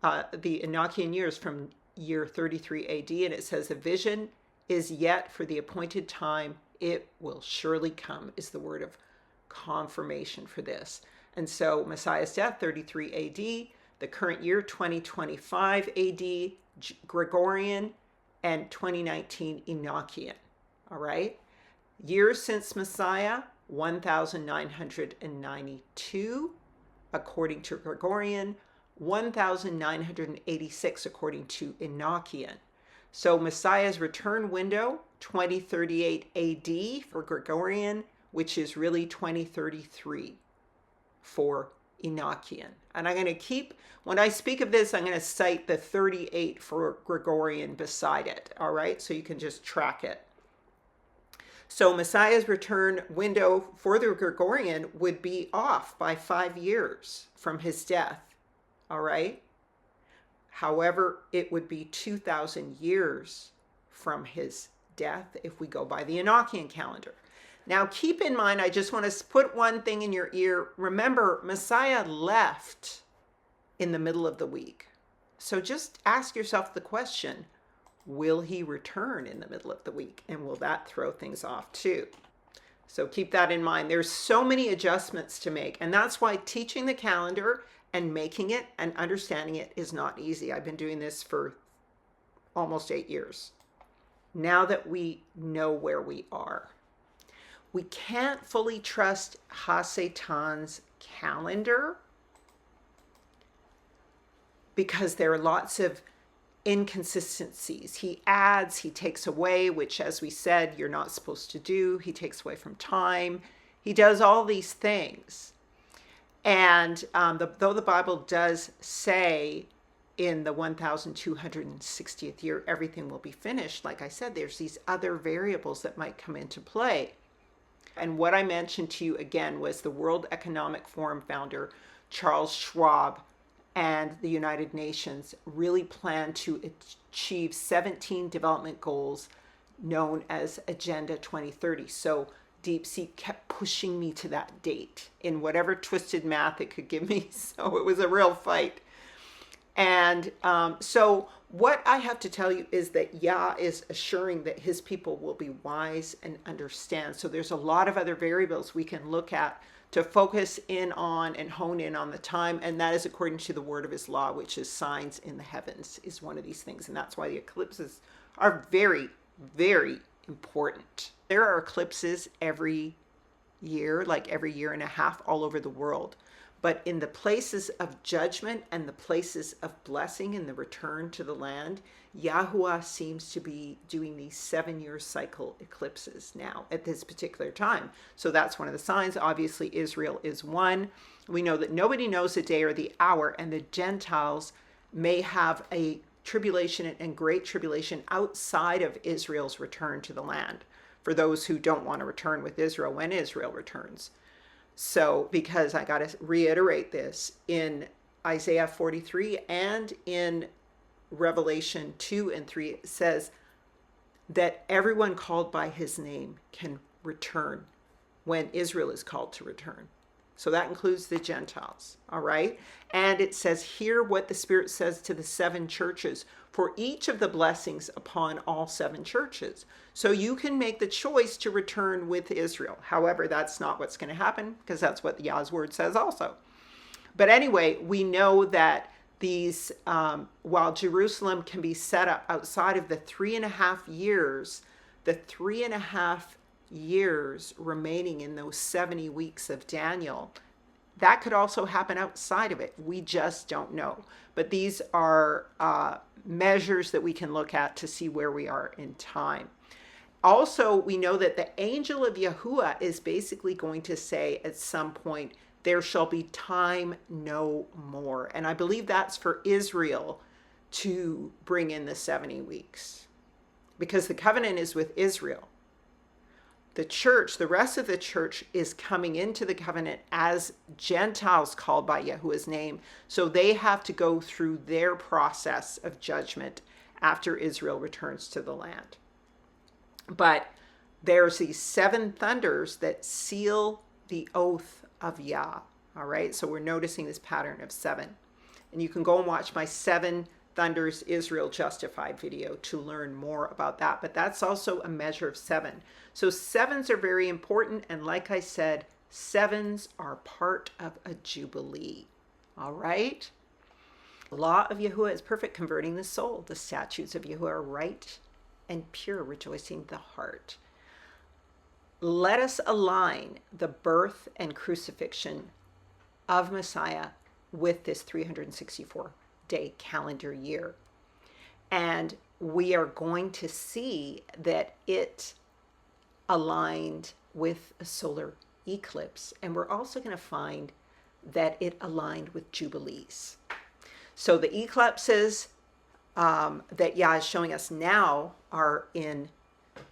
Enochian years from year 33 AD, and it says, "The vision is yet for the appointed time, it will surely come," is the word of confirmation for this. And so Messiah's death, 33 AD, the current year, 2025 AD, Gregorian, and 2019 Enochian, all right? Years since Messiah, 1992 according to Gregorian, 1986 according to Enochian. So Messiah's return window, 2038 AD for Gregorian, which is really 2033 for Enochian. And I'm going to keep, when I speak of this, I'm going to cite the 38 for Gregorian beside it, all right? So you can just track it. So Messiah's return window for the Gregorian would be off by 5 years from his death, all right? However, it would be 2,000 years from his death if we go by the Enochian calendar. Now, keep in mind, I just want to put one thing in your ear. Remember, Messiah left in the middle of the week. So just ask yourself the question, will he return in the middle of the week? And will that throw things off too? So keep that in mind. There's so many adjustments to make. And that's why teaching the calendar and making it and understanding it is not easy. I've been doing this for almost 8 years. Now that we know where we are, we can't fully trust HaSatan's calendar because there are lots of inconsistencies. He adds, he takes away, which, as we said, you're not supposed to do. He takes away from time. He does all these things. And though the Bible does say in the 1260th year, everything will be finished, like I said, there's these other variables that might come into play. And what I mentioned to you again was the World Economic Forum founder, Charles Schwab, and the United Nations really plan to achieve 17 development goals known as Agenda 2030. So DeepSeek kept pushing me to that date in whatever twisted math it could give me. So it was a real fight. And so what I have to tell you is that Yah is assuring that his people will be wise and understand. So there's a lot of other variables we can look at to focus in on and hone in on the time. And that is according to the word of his law, which is signs in the heavens is one of these things. And that's why the eclipses are very, very important. There are eclipses every year, like every year and a half all over the world. But in the places of judgment and the places of blessing and the return to the land, Yahuwah seems to be doing these 7-year cycle eclipses now at this particular time. So that's one of the signs. Obviously, Israel is one. We know that nobody knows the day or the hour, and the Gentiles may have a tribulation and great tribulation outside of Israel's return to the land for those who don't want to return with Israel when Israel returns. So, because I got to reiterate this, in Isaiah 43 and in Revelation 2 and 3, it says that everyone called by his name can return when Israel is called to return. So that includes the Gentiles, all right? And it says, hear what the Spirit says to the 7 churches for each of the blessings upon all 7 churches. So you can make the choice to return with Israel. However, that's not what's going to happen because that's what Yah's word says also. But anyway, we know that these, while Jerusalem can be set up outside of the 3.5 years, the 3.5 years remaining in those 70 weeks of Daniel, that could also happen outside of it. We just don't know. But these are measures that we can look at to see where we are in time. Also, we know that the angel of Yahuwah is basically going to say at some point, there shall be time no more. And I believe that's for Israel to bring in the 70 weeks because the covenant is with Israel. The church, the rest of the church is coming into the covenant as Gentiles called by Yahuwah's name. So they have to go through their process of judgment after Israel returns to the land. But there's these 7 thunders that seal the oath of Yah. All right, so we're noticing this pattern of 7. And you can go and watch my 7 Thunders Israel Justified video to learn more about that. But that's also a measure of 7. So 7s are very important. And like I said, 7s are part of a jubilee. All right. The law of Yahuwah is perfect, converting the soul. The statutes of Yahuwah are right and pure, rejoicing the heart. let us align the birth and crucifixion of Messiah with this 364-day calendar year. And we are going to see that it aligned with a solar eclipse. And we're also going to find that it aligned with jubilees. So the eclipses that Yah is showing us now are in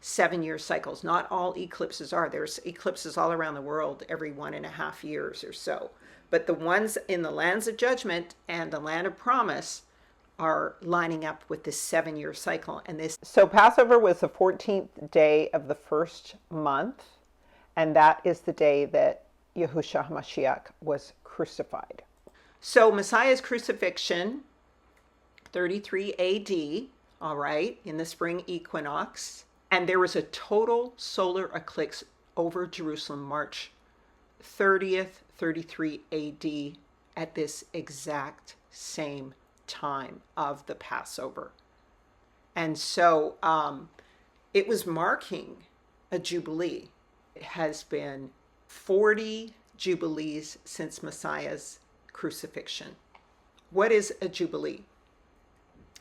7-year cycles. Not all eclipses are. There's eclipses all around the world every 1.5 years or so. But the ones in the lands of judgment and the land of promise are lining up with this 7-year cycle. And this, so Passover was the 14th day of the first month, and that is the day that Yahushua HaMashiach was crucified. So Messiah's crucifixion, 33 AD, all right, in the spring equinox, and there was a total solar eclipse over Jerusalem March 30th, 33 AD at this exact same time of the Passover. And so it was marking a jubilee. It has been 40 jubilees since Messiah's crucifixion. What is a jubilee?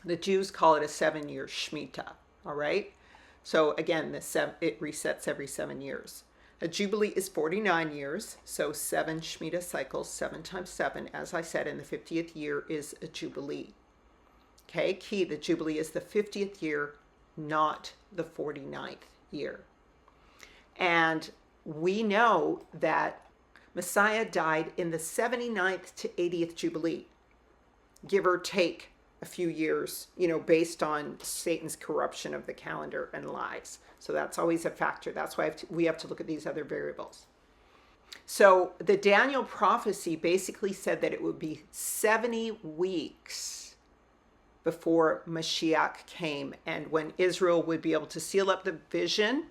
The Jews call it a 7-year Shemitah, all right? So again, it resets every 7 years. A jubilee is 49 years, so 7 Shemitah cycles, 7 times 7, as I said, in the 50th year is a jubilee. Okay, key, the jubilee is the 50th year, not the 49th year. And we know that Messiah died in the 79th to 80th jubilee, give or take a few years, based on Satan's corruption of the calendar and lies. So that's always a factor. That's why we have to look at these other variables. So the Daniel prophecy basically said that it would be 70 weeks before Mashiach came, and when Israel would be able to seal up the vision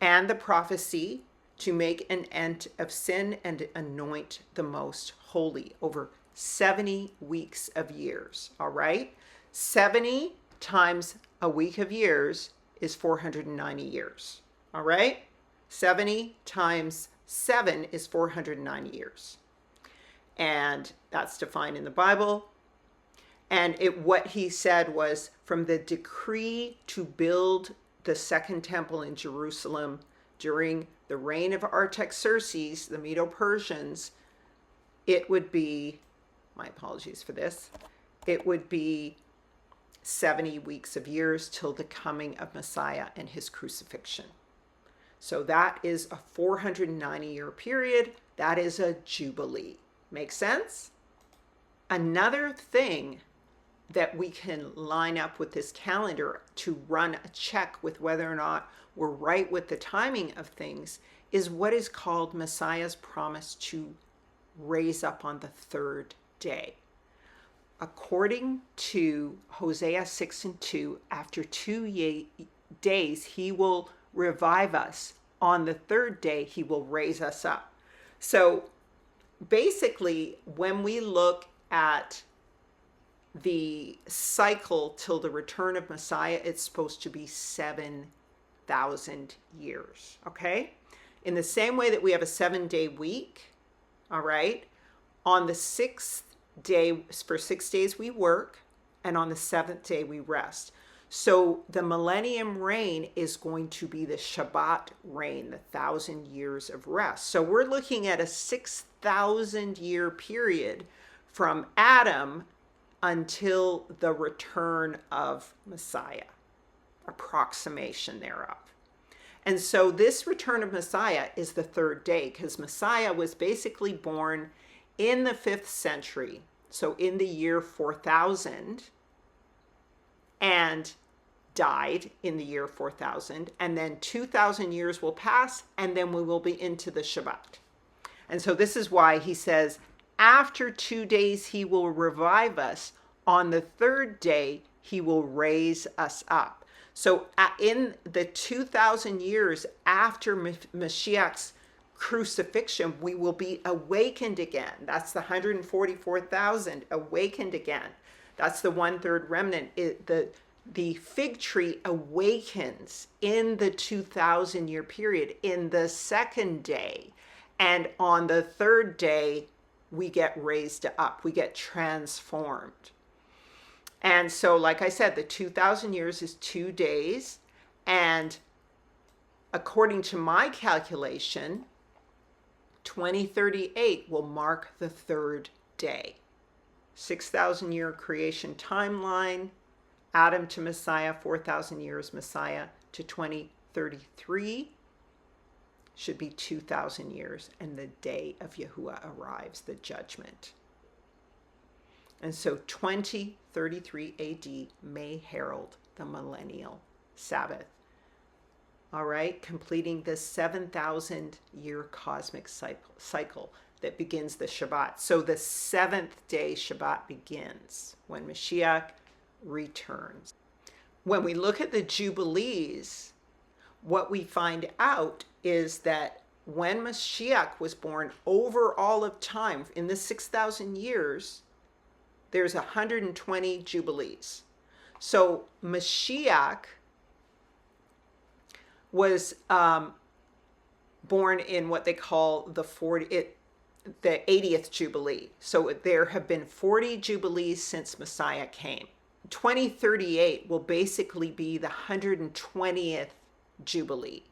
and the prophecy to make an end of sin and anoint the most holy over 70 weeks of years, all right? 70 times a week of years is 490 years, all right? 70 times 7 is 490 years. And that's defined in the Bible. And what he said was, from the decree to build the second temple in Jerusalem during the reign of Artaxerxes, the Medo-Persians, it would be, my apologies for this, it would be 70 weeks of years till the coming of Messiah and his crucifixion. So that is a 490-year period. That is a jubilee. Make sense? Another thing that we can line up with this calendar to run a check with whether or not we're right with the timing of things is what is called Messiah's promise to raise up on the third day. According to Hosea 6:2, after 2 days he will revive us. On the third day he will raise us up. So basically, when we look at the cycle till the return of Messiah, it's supposed to be 7,000 years, okay? In the same way that we have a 7-day week, all right, on the 6th day, for 6 days we work, and on the 7th day we rest. So the millennium reign is going to be the Shabbat reign, the 1,000 years of rest. So we're looking at a 6,000-year period from Adam until the return of Messiah, approximation thereof. And so this return of Messiah is the third day, because Messiah was basically born in the 5th century, so in the year 4000, and died in the year 4000, and then 2,000 years will pass, and then we will be into the Shabbat. And so this is why he says, after 2 days he will revive us. On the third day he will raise us up. So in the 2,000 years after Mashiach's crucifixion, we will be awakened again. That's the 144,000 awakened again. That's the 1/3 remnant. The the fig tree awakens in the 2,000-year period in the second day. And on the third day, we get raised up, we get transformed. And so, like I said, the 2,000 years is 2 days. And according to my calculation, 2038 will mark the third day. 6,000-year creation timeline, Adam to Messiah, 4,000 years, Messiah to 2033 should be 2,000 years, and the day of Yahuwah arrives, the judgment. And so 2033 AD may herald the millennial Sabbath. All right, completing the 7,000-year cosmic cycle that begins the Shabbat. So the seventh day Shabbat begins when Mashiach returns. When we look at the Jubilees, what we find out is that when Mashiach was born, over all of time, in the 6,000 years, there's 120 Jubilees. So Mashiach was born in what they call the 80th Jubilee. So there have been 40 Jubilees since Messiah came. 2038 will basically be the 120th Jubilee.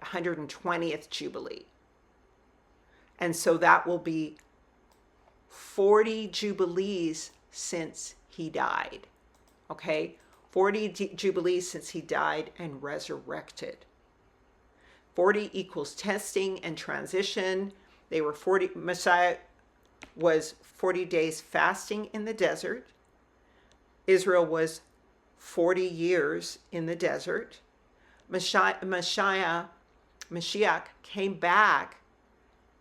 120th Jubilee. And so that will be 40 Jubilees since he died. Okay? 40 Jubilees since he died and resurrected. 40 equals testing and transition. They were 40, Messiah was 40 days fasting in the desert. Israel was 40 years in the desert. Mashiach came back,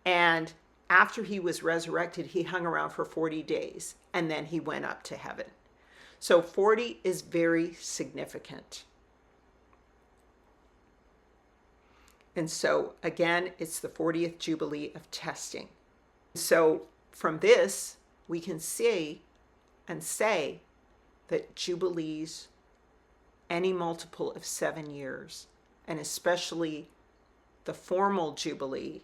and after he was resurrected, he hung around for 40 days, and then he went up to heaven. So 40 is very significant. And so, again, it's the 40th Jubilee of testing. So from this, we can see and say that Jubilees, any multiple of 7 years, and especially the formal Jubilee,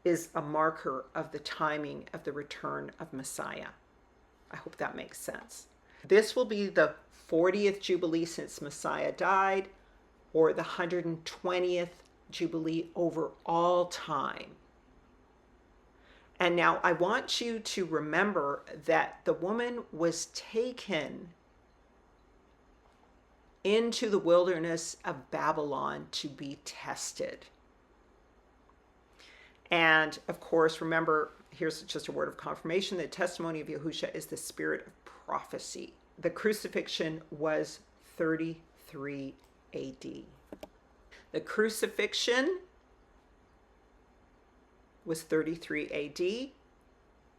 is a marker of the timing of the return of Messiah. I hope that makes sense. This will be the 40th Jubilee since Messiah died, or the 120th Jubilee over all time. And now I want you to remember that the woman was taken into the wilderness of Babylon to be tested. And of course, remember, here's just a word of confirmation: the testimony of Yahusha is the spirit of prophecy. The crucifixion was 33 AD. The crucifixion was 33 AD,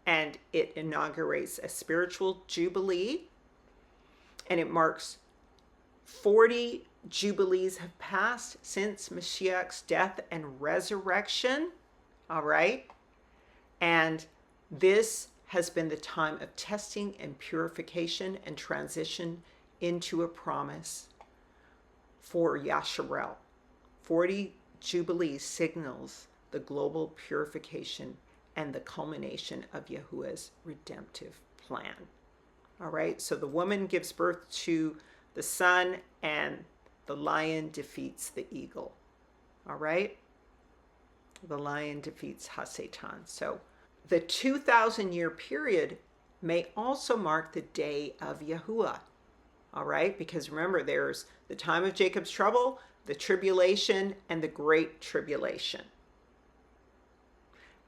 and it inaugurates a spiritual jubilee, and it marks 40 jubilees have passed since Mashiach's death and resurrection. All right. And this has been the time of testing and purification and transition into a promise for Yasharel. 40 Jubilees signals the global purification and the culmination of Yahuwah's redemptive plan. All right, so the woman gives birth to the son, and the lion defeats the eagle. All right, the lion defeats Hasatan. So the 2,000-year period may also mark the day of Yahuwah. All right, because remember, there's the time of Jacob's trouble, the tribulation, and the great tribulation.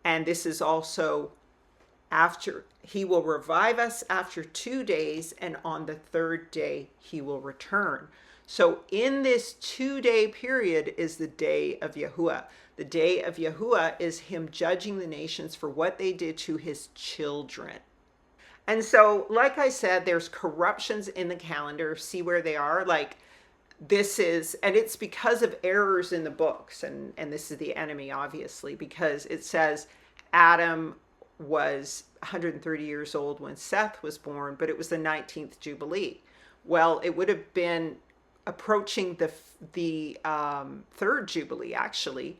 And this is also after he will revive us after 2 days, and on the third day he will return. So in this 2-day period is the day of Yahuwah. The day of Yahuwah is him judging the nations for what they did to his children. And so, like I said, there's corruptions in the calendar. See where they are? Like, this is, and it's because of errors in the books. And this is the enemy, obviously, because it says Adam was 130 years old when Seth was born, but it was the 19th Jubilee. Well, it would have been approaching the third Jubilee, actually,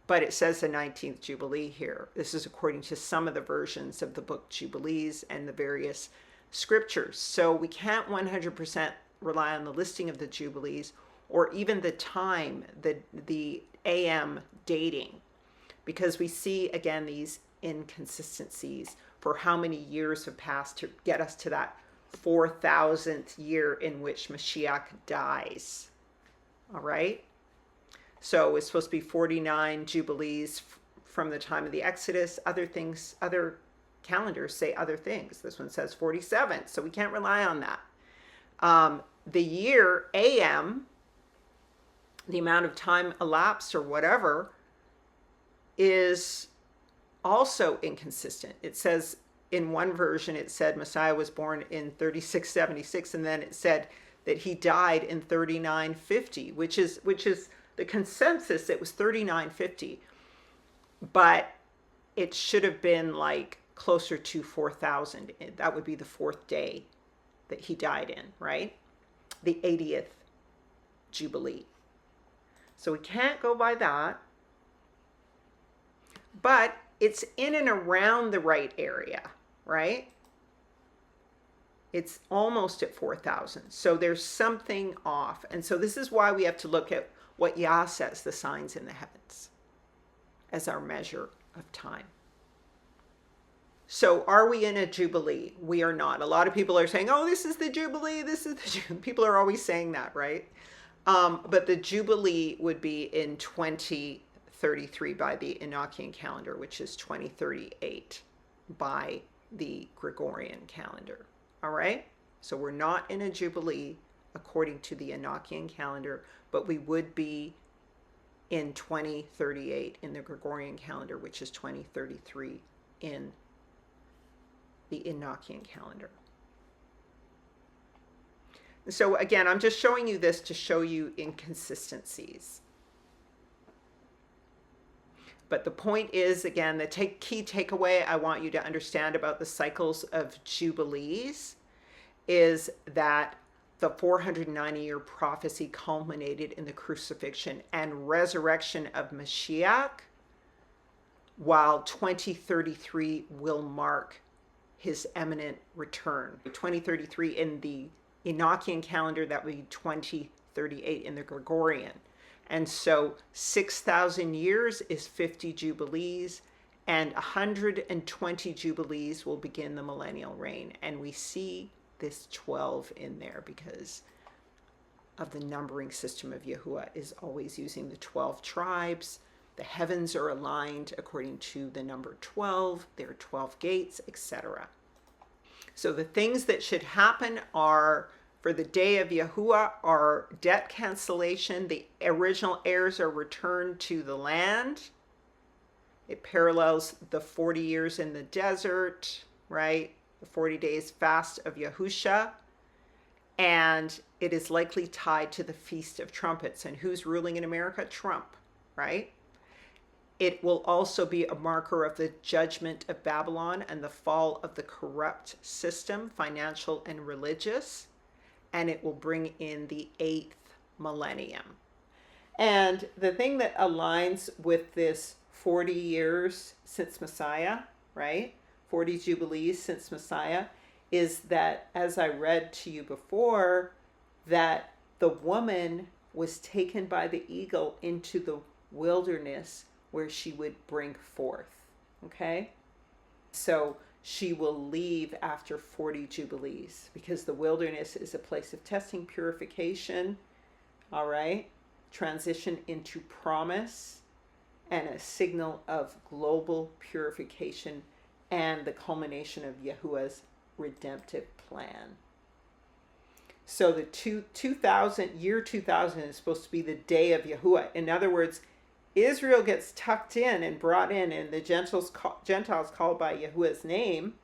but it says the 19th Jubilee here. This is according to some of the versions of the book Jubilees and the various scriptures. So we can't 100% rely on the listing of the Jubilees or even the time, the AM dating, because we see again these inconsistencies for how many years have passed to get us to that 4,000th year in which Mashiach dies. All right? So it's supposed to be 49 Jubilees from the time of the Exodus. Other calendars say other things. This one says 47, so we can't rely on that. The year AM, the amount of time elapsed or whatever, is also inconsistent. It says in one version, it said Messiah was born in 3676, and then it said that he died in 3950, which is the consensus. It was 3950, but it should have been like closer to 4,000. That would be the fourth day that he died in, right? The 80th Jubilee. So we can't go by that, but it's in and around the right area, right? It's almost at 4,000. So there's something off. And so this is why we have to look at what Yah says, the signs in the heavens, as our measure of time. So are we in a Jubilee? We are not. A lot of people are saying, oh, this is the Jubilee, this is the Jubilee. People are always saying that, right? But the Jubilee would be in 2033 by the Enochian calendar, which is 2038 by the Gregorian calendar. All right? So we're not in a Jubilee according to the Enochian calendar, but we would be in 2038 in the Gregorian calendar, which is 2033 in the Enochian calendar. So again, I'm just showing you this to show you inconsistencies. But the point is, again, the key takeaway I want you to understand about the cycles of Jubilees is that the 490-year prophecy culminated in the crucifixion and resurrection of Mashiach, while 2033 will mark his imminent return. 2033 in the Enochian calendar, that would be 2038 in the Gregorian. And so 6,000 years is 50 Jubilees, and 120 Jubilees will begin the millennial reign. And we see this 12 in there because of the numbering system of Yahuwah is always using the 12 tribes. The heavens are aligned according to the number 12. There are 12 gates, etc. So the things that should happen are, for the day of Yahuwah, are debt cancellation. The original heirs are returned to the land. It parallels the 40 years in the desert, right? The 40 days fast of Yahusha. And it is likely tied to the Feast of Trumpets. And who's ruling in America? Trump, right? It will also be a marker of the judgment of Babylon and the fall of the corrupt system, financial and religious. And it will bring in the 8th millennium. And the thing that aligns with this 40 years since Messiah, right? 40 Jubilees since Messiah, is that, as I read to you before, that the woman was taken by the eagle into the wilderness where she would bring forth. Okay? So she will leave after 40 Jubilees because the wilderness is a place of testing, purification, all right? Transition into promise, and a signal of global purification and the culmination of Yahuwah's redemptive plan. So the 2000 is supposed to be the day of Yahuwah. In other words, Israel gets tucked in and brought in, and the Gentiles called by Yahuwah's name,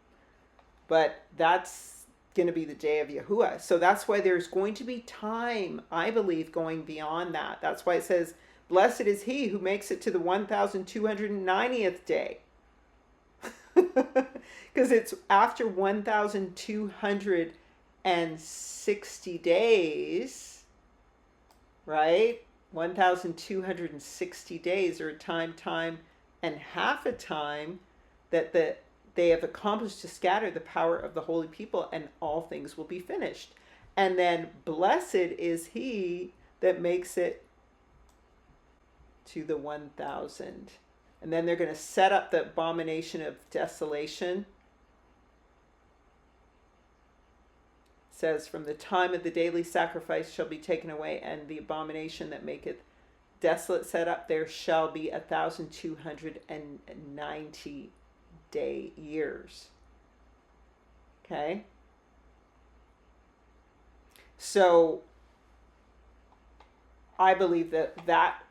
but that's going to be the day of Yahuwah. So that's why there's going to be time, I believe, going beyond that. That's why it says, blessed is he who makes it to the 1290th day. Because it's after 1200 and 60 days, right? 1,260 days, or a time, and half a time that they have accomplished to scatter the power of the holy people, and all things will be finished. And then blessed is he that makes it to the 1,000. And then they're going to set up the abomination of desolation. It says, from the time of the daily sacrifice shall be taken away, and the abomination that maketh desolate set up, there shall be 1,290 day years. Okay? So I believe that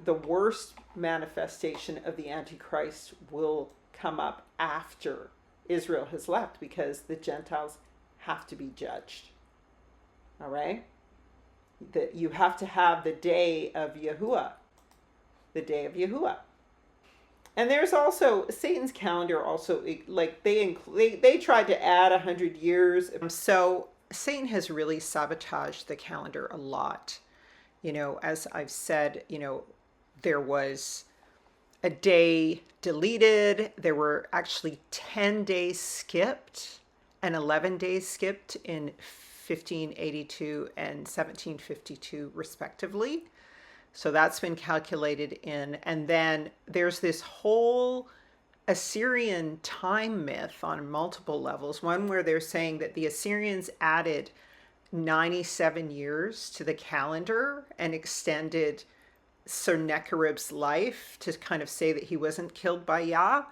the worst manifestation of the Antichrist will come up after Israel has left, because the Gentiles have to be judged. All right? That you have to have the day of Yahuwah. The day of Yahuwah. And there's also Satan's calendar. Also, like they tried to add 100 years. So Satan has really sabotaged the calendar a lot. As I've said, there was a day deleted. There were actually 10 days skipped and 11 days skipped in 1582 and 1752, respectively. So that's been calculated in. And then there's this whole Assyrian time myth on multiple levels. One where they're saying that the Assyrians added 97 years to the calendar and extended Sennacherib's life to kind of say that he wasn't killed by Yah.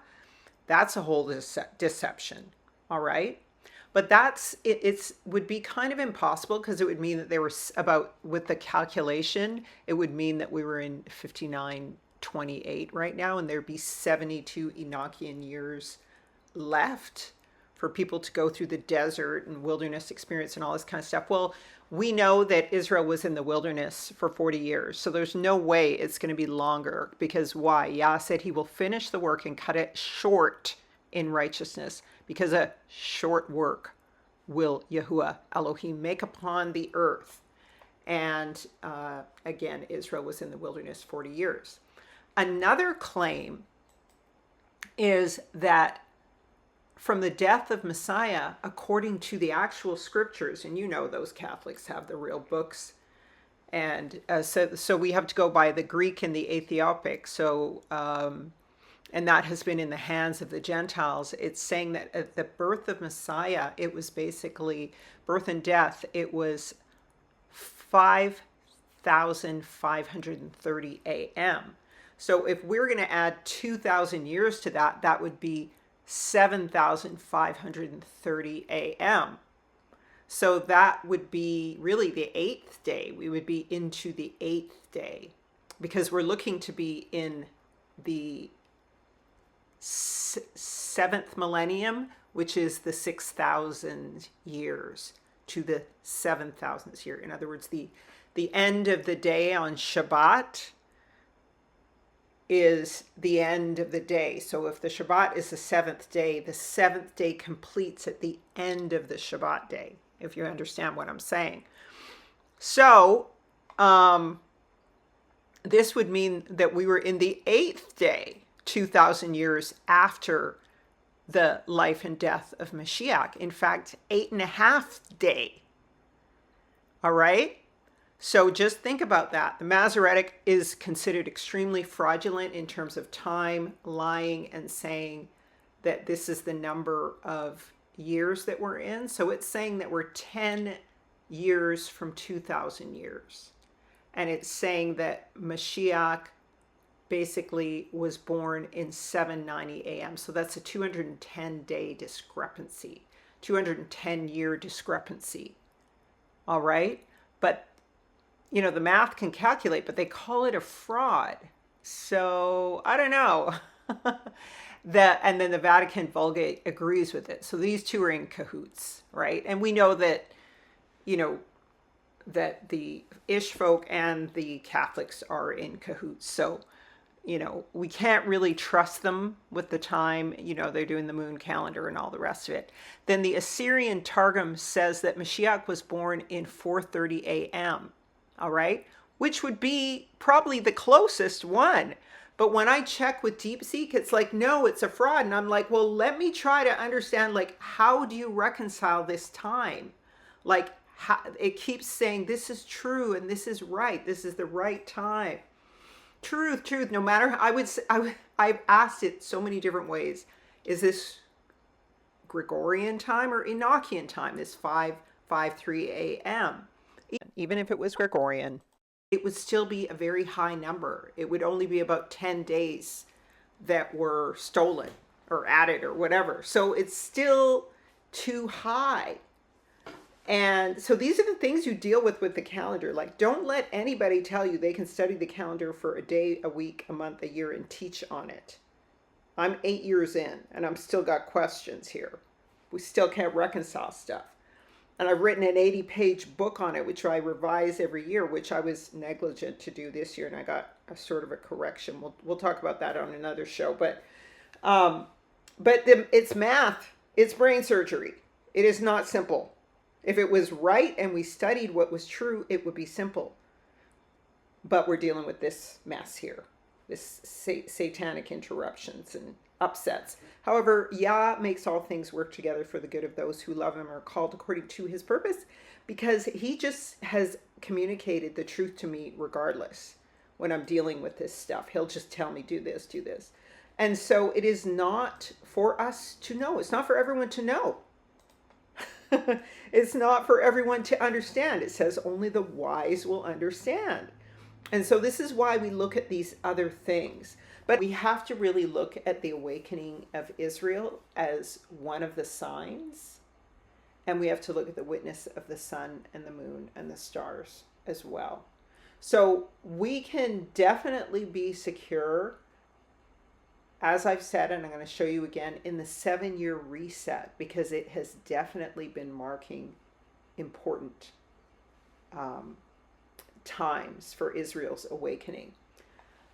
That's a whole deception. All right. But it would be kind of impossible, because it would mean that there were with the calculation, it would mean that we were in 5928 right now, and there'd be 72 Enochian years left for people to go through the desert and wilderness experience and all this kind of stuff. Well, we know that Israel was in the wilderness for 40 years, so there's no way it's going to be longer, because why? Yah said he will finish the work and cut it short in righteousness, because a short work will Yahuwah Elohim make upon the earth. And again, Israel was in the wilderness 40 years. Another claim is that from the death of Messiah, according to the actual scriptures, and those Catholics have the real books, and so we have to go by the Greek and the Ethiopic. So and that has been in the hands of the Gentiles. It's saying that at the birth of Messiah, it was basically birth and death. It was 5,530 AM. So if we're going to add 2,000 years to that, that would be 7,530 AM. So that would be really the 8th day. We would be into the 8th day, because we're looking to be in the 7th millennium, which is the 6,000 years to the 7,000th year. In other words, the end of the day on Shabbat is the end of the day. So if the Shabbat is the 7th day, the 7th day completes at the end of the Shabbat day, if you understand what I'm saying. So this would mean that we were in the 8th day, 2,000 years after the life and death of Mashiach. In fact, 8.5 day. All right? So just think about that. The Masoretic is considered extremely fraudulent in terms of time, lying and saying that this is the number of years that we're in. So it's saying that we're 10 years from 2,000 years. And it's saying that Mashiach basically was born in 790 AM. So that's a 210 day discrepancy, 210 year discrepancy. All right? But the math can calculate, but they call it a fraud. So I don't know. And then the Vatican Vulgate agrees with it. So these two are in cahoots, right? And we know that, that the Ish folk and the Catholics are in cahoots. So we can't really trust them with the time, they're doing the moon calendar and all the rest of it. Then the Assyrian Targum says that Mashiach was born in 4:30 a.m., all right, which would be probably the closest one. But when I check with DeepSeek, it's like, no, it's a fraud. And I'm like, well, let me try to understand, like, how do you reconcile this time? Like, how, it keeps saying this is true and this is right. This is the right time. Truth. No matter, I've asked it so many different ways. Is this Gregorian time or Enochian time? This 5:53 a.m. Even if it was Gregorian, it would still be a very high number. It would only be about 10 days that were stolen or added or whatever. So it's still too high. And so these are the things you deal with the calendar. Like, don't let anybody tell you they can study the calendar for a day, a week, a month, a year, and teach on it. I'm 8 years in, and I'm still got questions here. We still can't reconcile stuff. And I've written an 80-page book on it, which I revise every year, which I was negligent to do this year, and I got a sort of a correction. We'll talk about that on another show. But it's math. It's brain surgery. It is not simple. If it was right and we studied what was true, it would be simple. But we're dealing with this mess here, this satanic interruptions and upsets. However, Yah makes all things work together for the good of those who love him or are called according to his purpose, because he just has communicated the truth to me regardless. When I'm dealing with this stuff, he'll just tell me, do this, do this. And so it is not for us to know. It's not for everyone to know. It's not for everyone to understand. It says only the wise will understand. And so this is why we look at these other things. But we have to really look at the awakening of Israel as one of the signs. And we have to look at the witness of the sun and the moon and the stars as well. So we can definitely be secure, as I've said, and I'm going to show you again, in the 7-year reset, because it has definitely been marking important times for Israel's awakening.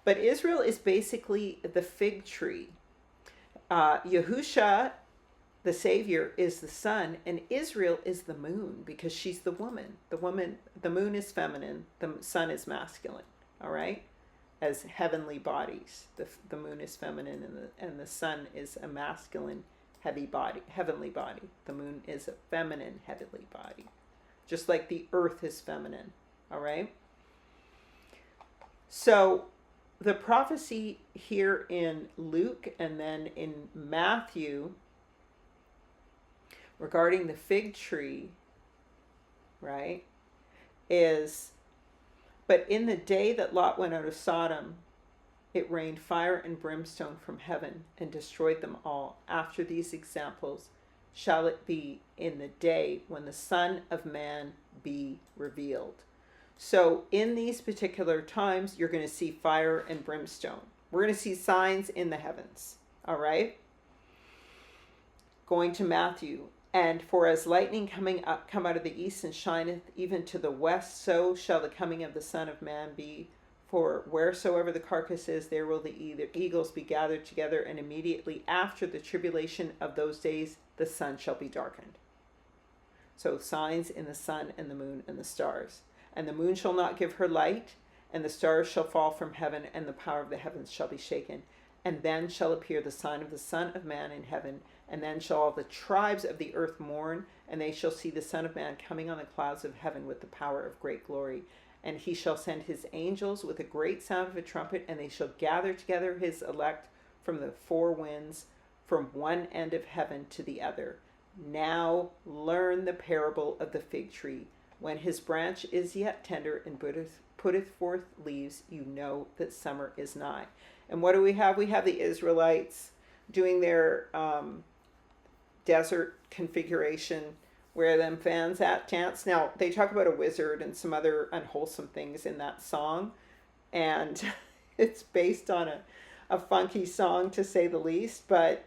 But Israel is basically the fig tree. Yahusha, the Savior, is the sun, and Israel is the moon, because she's the woman. The moon is feminine, the sun is masculine, all right? As heavenly bodies. The moon is feminine and the sun is a masculine heavenly body. The moon is a feminine heavenly body. Just like the earth is feminine. All right? So the prophecy here in Luke and then in Matthew regarding the fig tree, right, is, but in the day that Lot went out of Sodom, it rained fire and brimstone from heaven and destroyed them all. After these examples shall it be in the day when the Son of Man be revealed. So in these particular times, you're going to see fire and brimstone. We're going to see signs in the heavens. All right? Going to Matthew. And for as lightning come out of the east and shineth even to the west, so shall the coming of the Son of Man be. For wheresoever the carcass is, there will the eagles be gathered together, and immediately after the tribulation of those days, the sun shall be darkened. So signs in the sun and the moon and the stars. And the moon shall not give her light, and the stars shall fall from heaven, and the power of the heavens shall be shaken. And then shall appear the sign of the Son of Man in heaven, and then shall all the tribes of the earth mourn, and they shall see the Son of Man coming on the clouds of heaven with the power of great glory. And he shall send his angels with a great sound of a trumpet, and they shall gather together his elect from the four winds, from one end of heaven to the other. Now learn the parable of the fig tree. When his branch is yet tender and putteth forth leaves, you know that summer is nigh. And what do we have? We have the Israelites doing their desert configuration, where them fans at chants. Now, they talk about a wizard and some other unwholesome things in that song, and it's based on a funky song, to say the least, but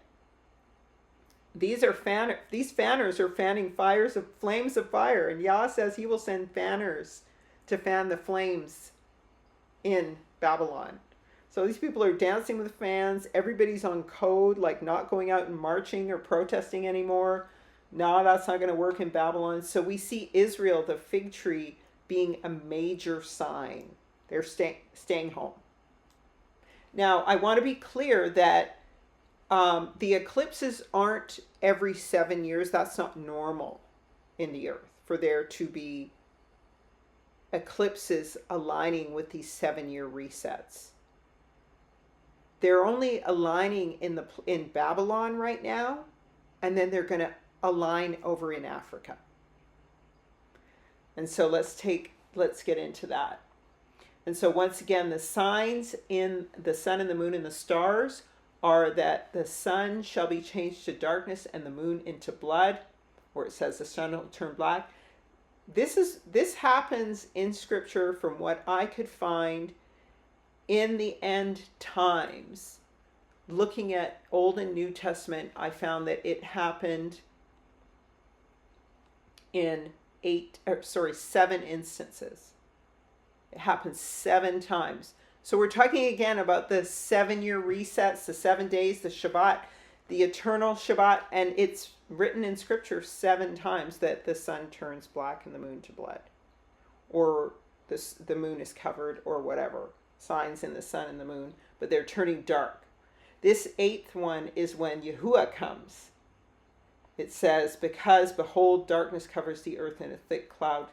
these fanners are fanning flames of fire, and Yah says he will send fanners to fan the flames in Babylon. So these people are dancing with fans. Everybody's on code, like not going out and marching or protesting anymore. No, that's not going to work in Babylon. So we see Israel, the fig tree, being a major sign. They're staying home. Now, I want to be clear that the eclipses aren't every 7 years. That's not normal in the earth for there to be eclipses aligning with these 7-year resets. They're only aligning in Babylon right now, and then they're going to align over in Africa. And so let's get into that. And so once again, the signs in the sun and the moon and the stars are that the sun shall be changed to darkness and the moon into blood, or it says the sun will turn black. This happens in scripture from what I could find in the end times. Looking at Old and New Testament, I found that it happened in 7 instances. It happens 7 times. So we're talking again about the 7-year resets, the 7 days, the Shabbat, the eternal Shabbat, and it's written in scripture 7 times that the sun turns black and the moon to blood, or the moon is covered, or whatever, signs in the sun and the moon, but they're turning dark. This 8th one is when Yahuwah comes. It says, because behold, darkness covers the earth and a thick cloud,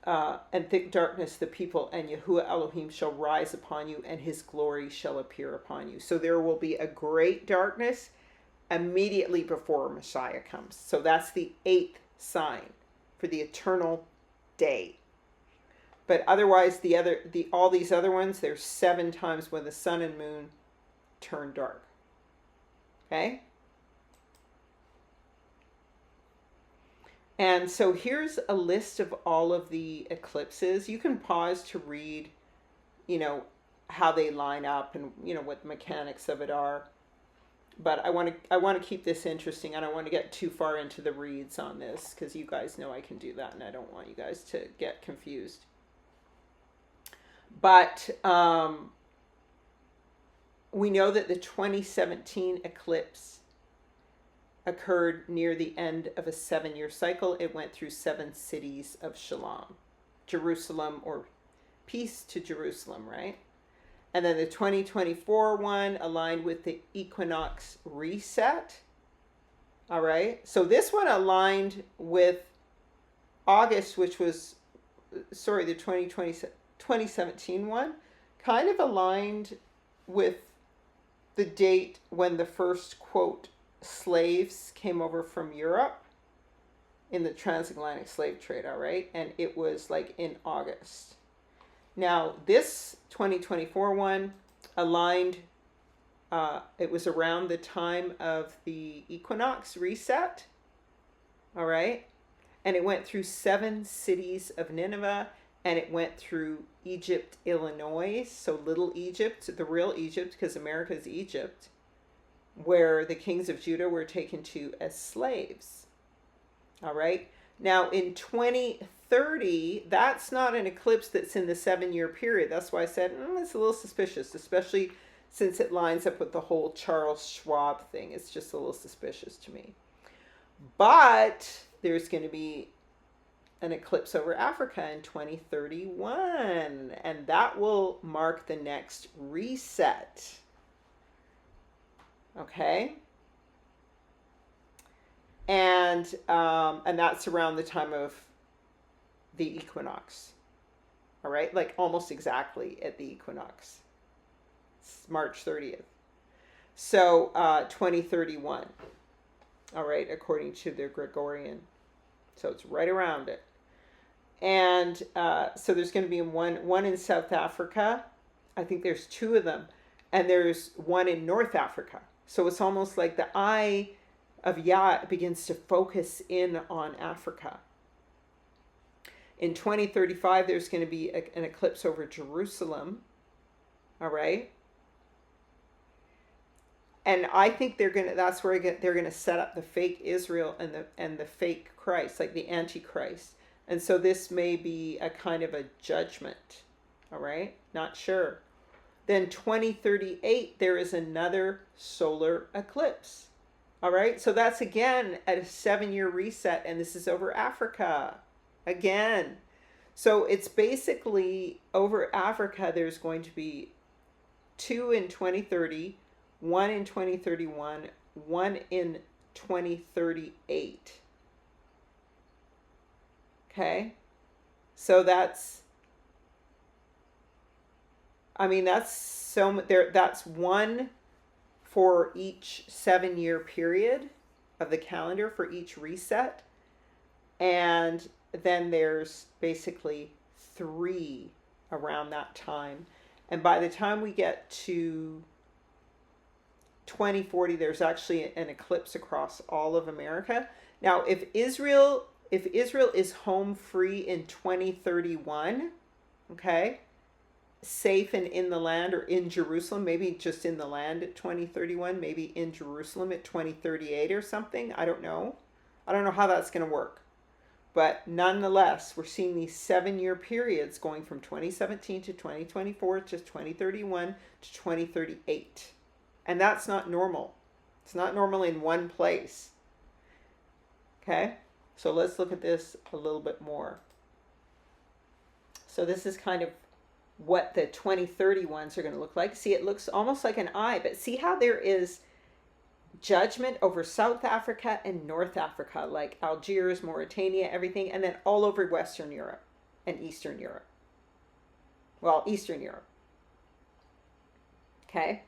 and thick darkness the people, and Yahuwah Elohim shall rise upon you, and his glory shall appear upon you. So there will be a great darkness immediately before Messiah comes. So that's the 8th sign for the eternal day. But otherwise, all these other ones, there's 7 times when the sun and moon turn dark. Okay? And so here's a list of all of the eclipses. You can pause to read, how they line up and, what the mechanics of it are. But I want to keep this interesting. I don't want to get too far into the reads on this because you guys know I can do that and I don't want you guys to get confused. But we know that the 2017 eclipse occurred near the end of a 7-year cycle. It went through 7 cities of Shalom, Jerusalem, or peace to Jerusalem, right? And then the 2024 one aligned with the equinox reset. All right. So this one aligned with August, which was, the 2017 one, kind of aligned with the date when the first, quote, slaves came over from Europe in the transatlantic slave trade, all right? And it was like in August. Now, this 2024 one aligned, it was around the time of the equinox reset, all right? And it went through 7 cities of Nineveh, and it went through Egypt, Illinois, so Little Egypt, the real Egypt, because America is Egypt, where the kings of Judah were taken to as slaves. All right. Now in 2030, that's not an eclipse that's in the 7-year period. That's why I said it's a little suspicious, especially since it lines up with the whole Charles Schwab thing. It's just a little suspicious to me. But there's going to be an eclipse over Africa in 2031, and that will mark the next reset. Okay, and that's around the time of the equinox. All right, like almost exactly at the equinox. It's March 30th. So 2031. All right, according to the Gregorian. So it's right around it. And so there's going to be one in South Africa. I think there's 2 of them, and there's one in North Africa. So it's almost like the eye of Yah begins to focus in on Africa. In 2035, there's going to be an eclipse over Jerusalem. All right. And I think that's where they're going to set up the fake Israel and the fake Christ, like the Antichrist. And so this may be a kind of a judgment. All right. Not sure. Then 2038, there is another solar eclipse. All right, so that's again at a 7-year reset, and this is over Africa again. So it's basically over Africa, there's going to be 2 in 2030, 1 in 2031, 1 in 2038. Okay, so that's, I mean, that's so there. That's one for each 7-year period of the calendar for each reset. And then there's basically 3 around that time. And by the time we get to 2040, there's actually an eclipse across all of America. Now, if Israel is home free in 2031, okay, safe and in the land, or in Jerusalem, maybe just in the land at 2031, maybe in Jerusalem at 2038 or something. I don't know how that's going to work. But nonetheless, we're seeing these 7-year periods going from 2017 to 2024 to 2031 to 2038. And that's not normal. It's not normal in one place. Okay? So let's look at this a little bit more. So this is kind of what the 2031s are going to look like. See, it looks almost like an eye, but see how there is judgment over South Africa and North Africa, like Algiers, Mauritania, everything, and then all over Western Europe and Eastern Europe. Well, Eastern Europe. Okay?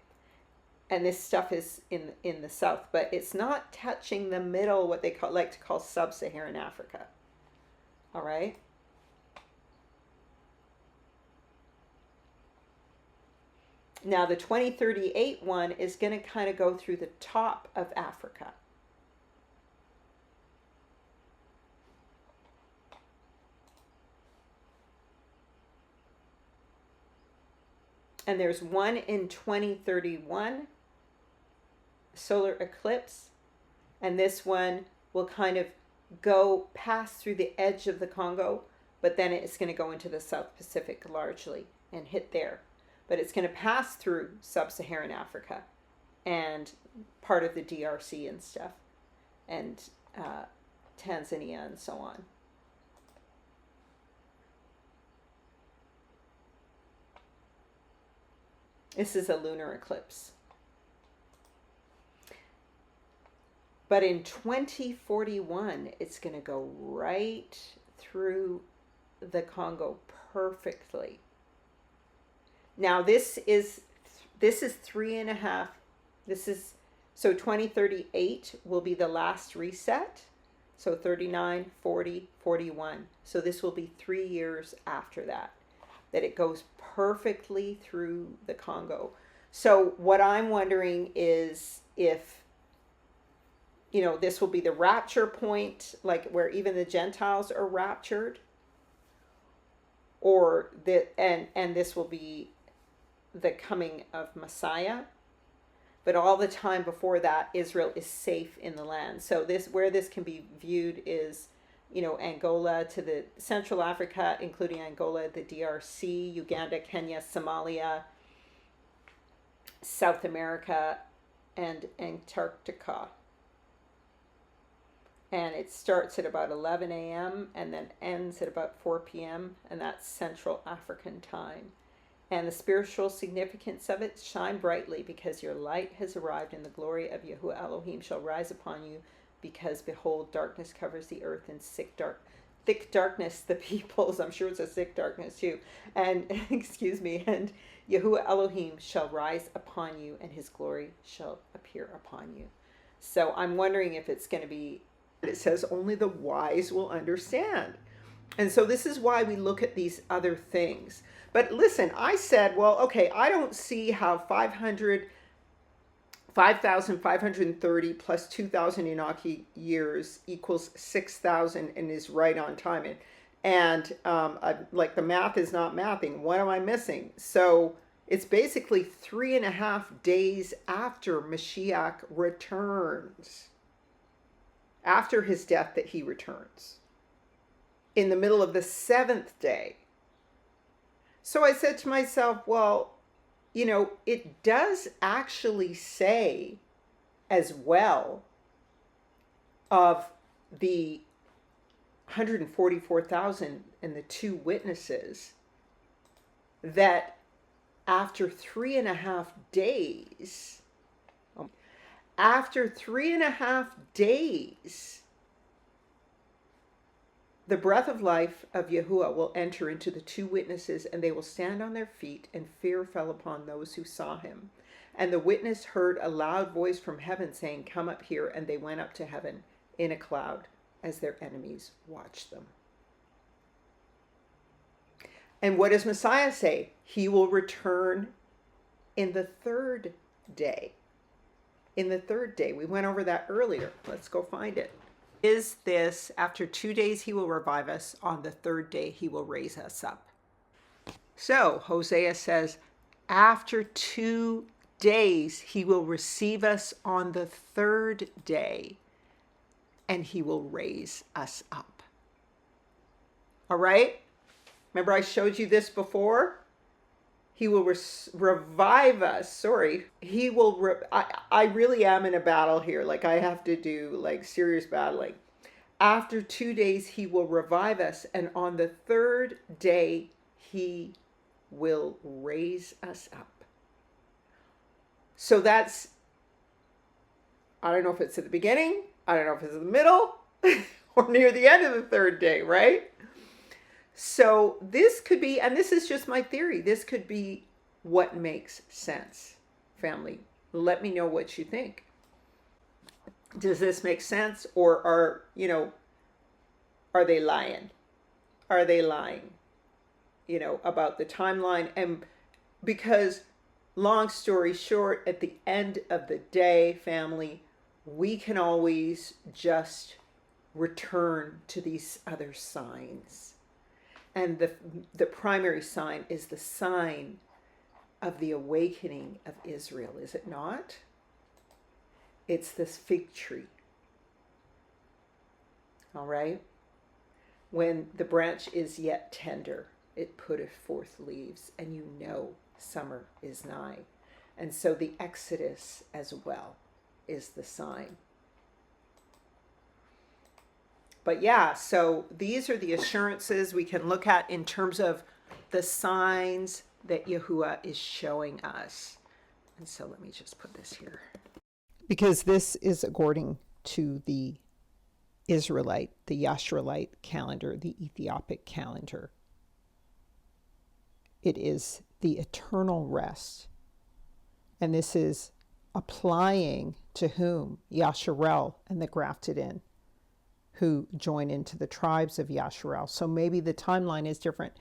And this stuff is in the south, but it's not touching the middle, what they like to call sub-Saharan Africa. All right? Now, the 2038 one is going to kind of go through the top of Africa. And there's 1 in 2031 solar eclipse. And this one will kind of go pass through the edge of the Congo, but then it's going to go into the South Pacific largely and hit there. But it's going to pass through sub-Saharan Africa and part of the DRC and stuff, and Tanzania and so on. This is a lunar eclipse. But in 2041, it's going to go right through the Congo perfectly. Now this is 3.5. So 2038 will be the last reset. So 39, 40, 41. So this will be 3 years after that it goes perfectly through the Congo. So what I'm wondering is if, this will be the rapture point, like where even the Gentiles are raptured, or and this will be the coming of Messiah. But all the time before that, Israel is safe in the land. So where this can be viewed is, Angola to the Central Africa, including Angola, the DRC, Uganda, Kenya, Somalia, South America, and Antarctica. And it starts at about 11 a.m. and then ends at about 4 p.m. and that's Central African time. And the spiritual significance of it: shine brightly, because your light has arrived, and the glory of Yahuwah Elohim shall rise upon you. Because behold, darkness covers the earth, and thick darkness the peoples. I'm sure it's a thick darkness too. And and Yahuwah Elohim shall rise upon you, and his glory shall appear upon you. So I'm wondering if it's going to be. It says only the wise will understand. And so this is why we look at these other things. But listen, I said, well, okay, I don't see how 5,530 plus 2,000 Enochian years equals 6,000 and is right on time. And like the math is not mathing. What am I missing? So it's basically 3.5 days after Mashiach returns. After his death that he returns. In the middle of the 7th day. So I said to myself, well, it does actually say as well of the 144,000 and the two witnesses that after 3.5 days, the breath of life of Yahuwah will enter into the two witnesses, and they will stand on their feet, and fear fell upon those who saw him. And the witness heard a loud voice from heaven saying, "Come up here." And they went up to heaven in a cloud as their enemies watched them. And what does Messiah say? He will return in the third day. In the third day. We went over that earlier. Let's go find it. Is this, after 2 days he will revive us, on the third day he will raise us up. So Hosea says, after 2 days he will receive us on the third day, and he will raise us up. All right? Remember I showed you this before? He will revive us. Sorry. He will, I really am in a battle here. Like I have to do like serious battling. After 2 days, he will revive us. And on the third day, he will raise us up. So that's, I don't know if it's at the beginning. I don't know if it's in the middle or near the end of the third day, right? So this could be, and this is just my theory, this could be what makes sense, family. Let me know what you think. Does this make sense? Or are they lying? Are they lying, about the timeline? And because, long story short, at the end of the day, family, we can always just return to these other signs. And the primary sign is the sign of the awakening of Israel, is it not? It's this fig tree. All right? When the branch is yet tender, it putteth forth leaves, and summer is nigh. And so the Exodus as well is the sign. But yeah, so these are the assurances we can look at in terms of the signs that Yahuwah is showing us. And so let me just put this here. Because this is according to the Israelite, the Yasharelite calendar, the Ethiopic calendar. It is the eternal rest. And this is applying to whom? Yasharel and the grafted in, who join into the tribes of Yasharel. So maybe the timeline is different.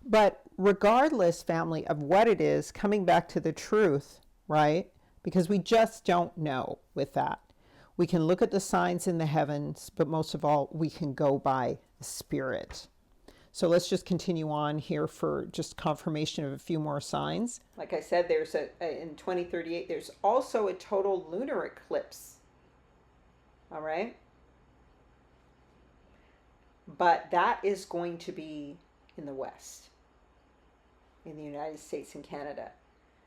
But regardless, family, of what it is, coming back to the truth, right? Because we just don't know with that. We can look at the signs in the heavens, but most of all, we can go by the Spirit. So let's just continue on here for just confirmation of a few more signs. Like I said, there's in 2038, there's also a total lunar eclipse. All right? But that is going to be in the West, in the United States and Canada.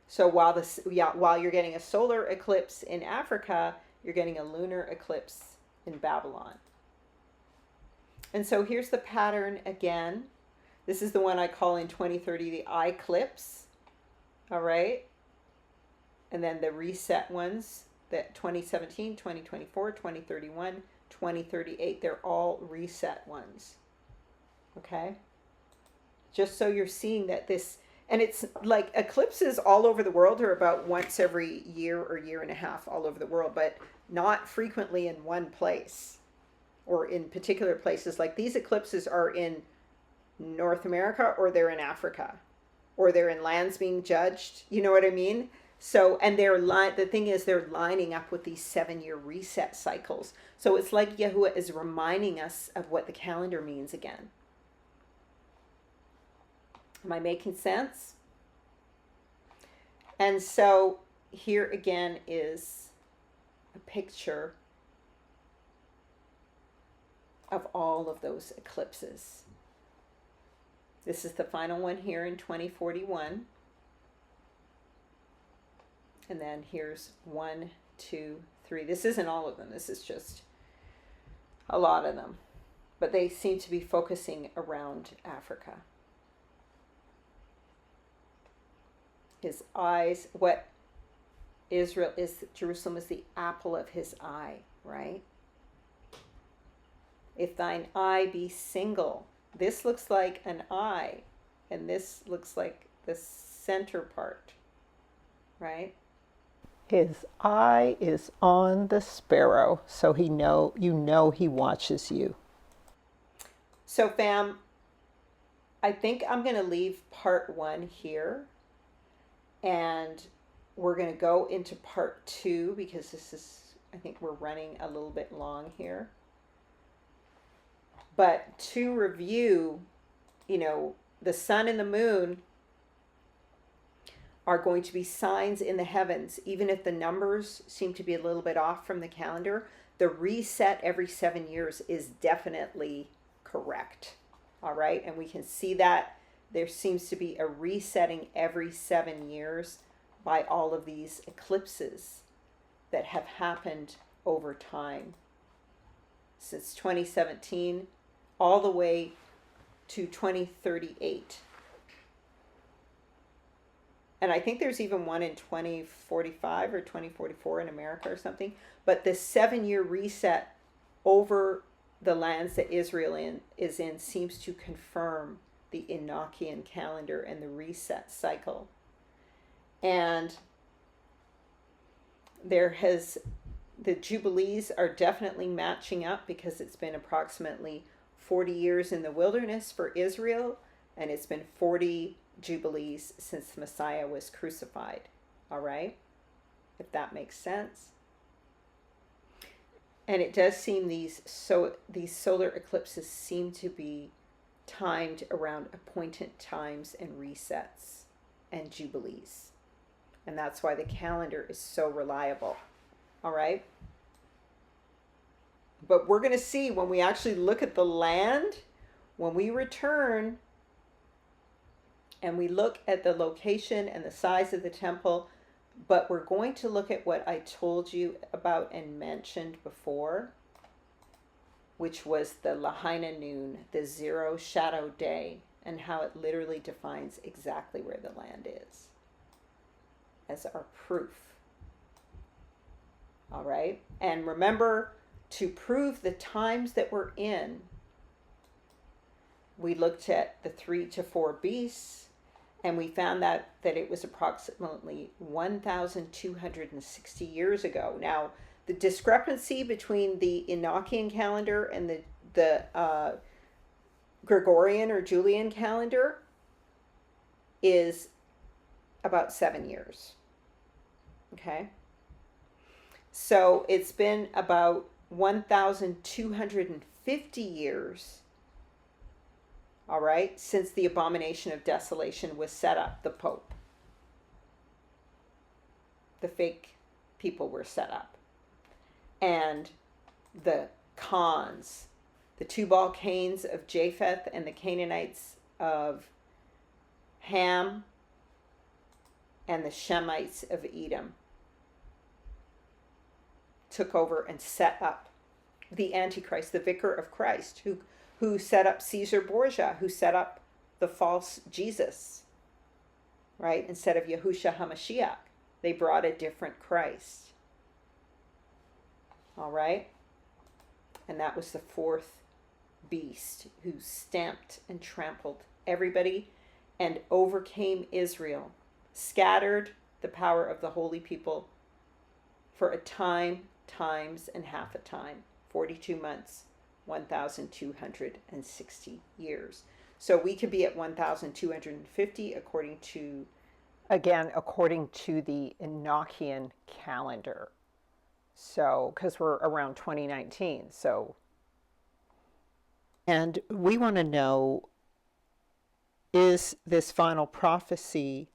So while you're getting a solar eclipse in Africa, you're getting a lunar eclipse in Babylon. And so here's the pattern again. This is the one I call in 2030 the eclipse. All right. And then the reset ones, that 2017, 2024, 2031, 2038, they're all reset ones. Okay? Just so you're seeing that this, and it's like eclipses all over the world are about once every year or year and a half all over the world, but not frequently in one place or in particular places. Like these eclipses are in North America, or they're in Africa, or they're in lands being judged. You know what I mean? So, and the thing is, they're lining up with these 7-year reset cycles. So it's like Yahuwah is reminding us of what the calendar means again. Am I making sense? And so here again is a picture of all of those eclipses. This is the final one here in 2041. And then here's 1, 2, 3. This isn't all of them. This is just a lot of them. But they seem to be focusing around Africa. His eyes, what Israel is, Jerusalem is the apple of his eye, right? If thine eye be single, this looks like an eye, and this looks like the center part, right? His eye is on the sparrow, so you know he watches you. So fam, I think I'm going to leave part 1 here, and we're going to go into part 2 because I think we're running a little bit long here. But to review, the sun and the moon are going to be signs in the heavens. Even if the numbers seem to be a little bit off from the calendar, the reset every 7 years is definitely correct. All right. And we can see that there seems to be a resetting every 7 years by all of these eclipses that have happened over time since 2017 all the way to 2038. And I think there's even one in 2045 or 2044 in America or something. But the 7-year reset over the lands that Israel is in seems to confirm the Enochian calendar and the reset cycle. And the Jubilees are definitely matching up because it's been approximately 40 years in the wilderness for Israel, and it's been 40 Jubilees since the Messiah was crucified. All right? If that makes sense. And it does seem these solar eclipses seem to be timed around appointed times and resets and Jubilees. And that's why the calendar is so reliable. All right? But we're going to see when we actually look at the land, when we return and we look at the location and the size of the temple, but we're going to look at what I told you about and mentioned before, which was the Lahaina noon, the 0 shadow day, and how it literally defines exactly where the land is as our proof. All right? And remember, to prove the times that we're in, we looked at the 3 to 4 beasts, and we found that it was approximately 1,260 years ago. Now, the discrepancy between the Enochian calendar and the Gregorian or Julian calendar is about 7 years. Okay? So it's been about 1,250 years, all right, since the abomination of desolation was set up, the Pope. The fake people were set up. And the Khans, the Tubal Cains of Japheth and the Canaanites of Ham and the Shemites of Edom took over and set up the Antichrist, the vicar of Christ, who set up Caesar Borgia, who set up the false Jesus, right? Instead of Yahushua HaMashiach, they brought a different Christ. All right? And that was the 4th beast who stamped and trampled everybody and overcame Israel, scattered the power of the holy people for a time, times, and half a time, 42 months, 1,260 years. So we could be at 1,250 according to the Enochian calendar. So, because we're around 2019. So, and we want to know, is this final prophecy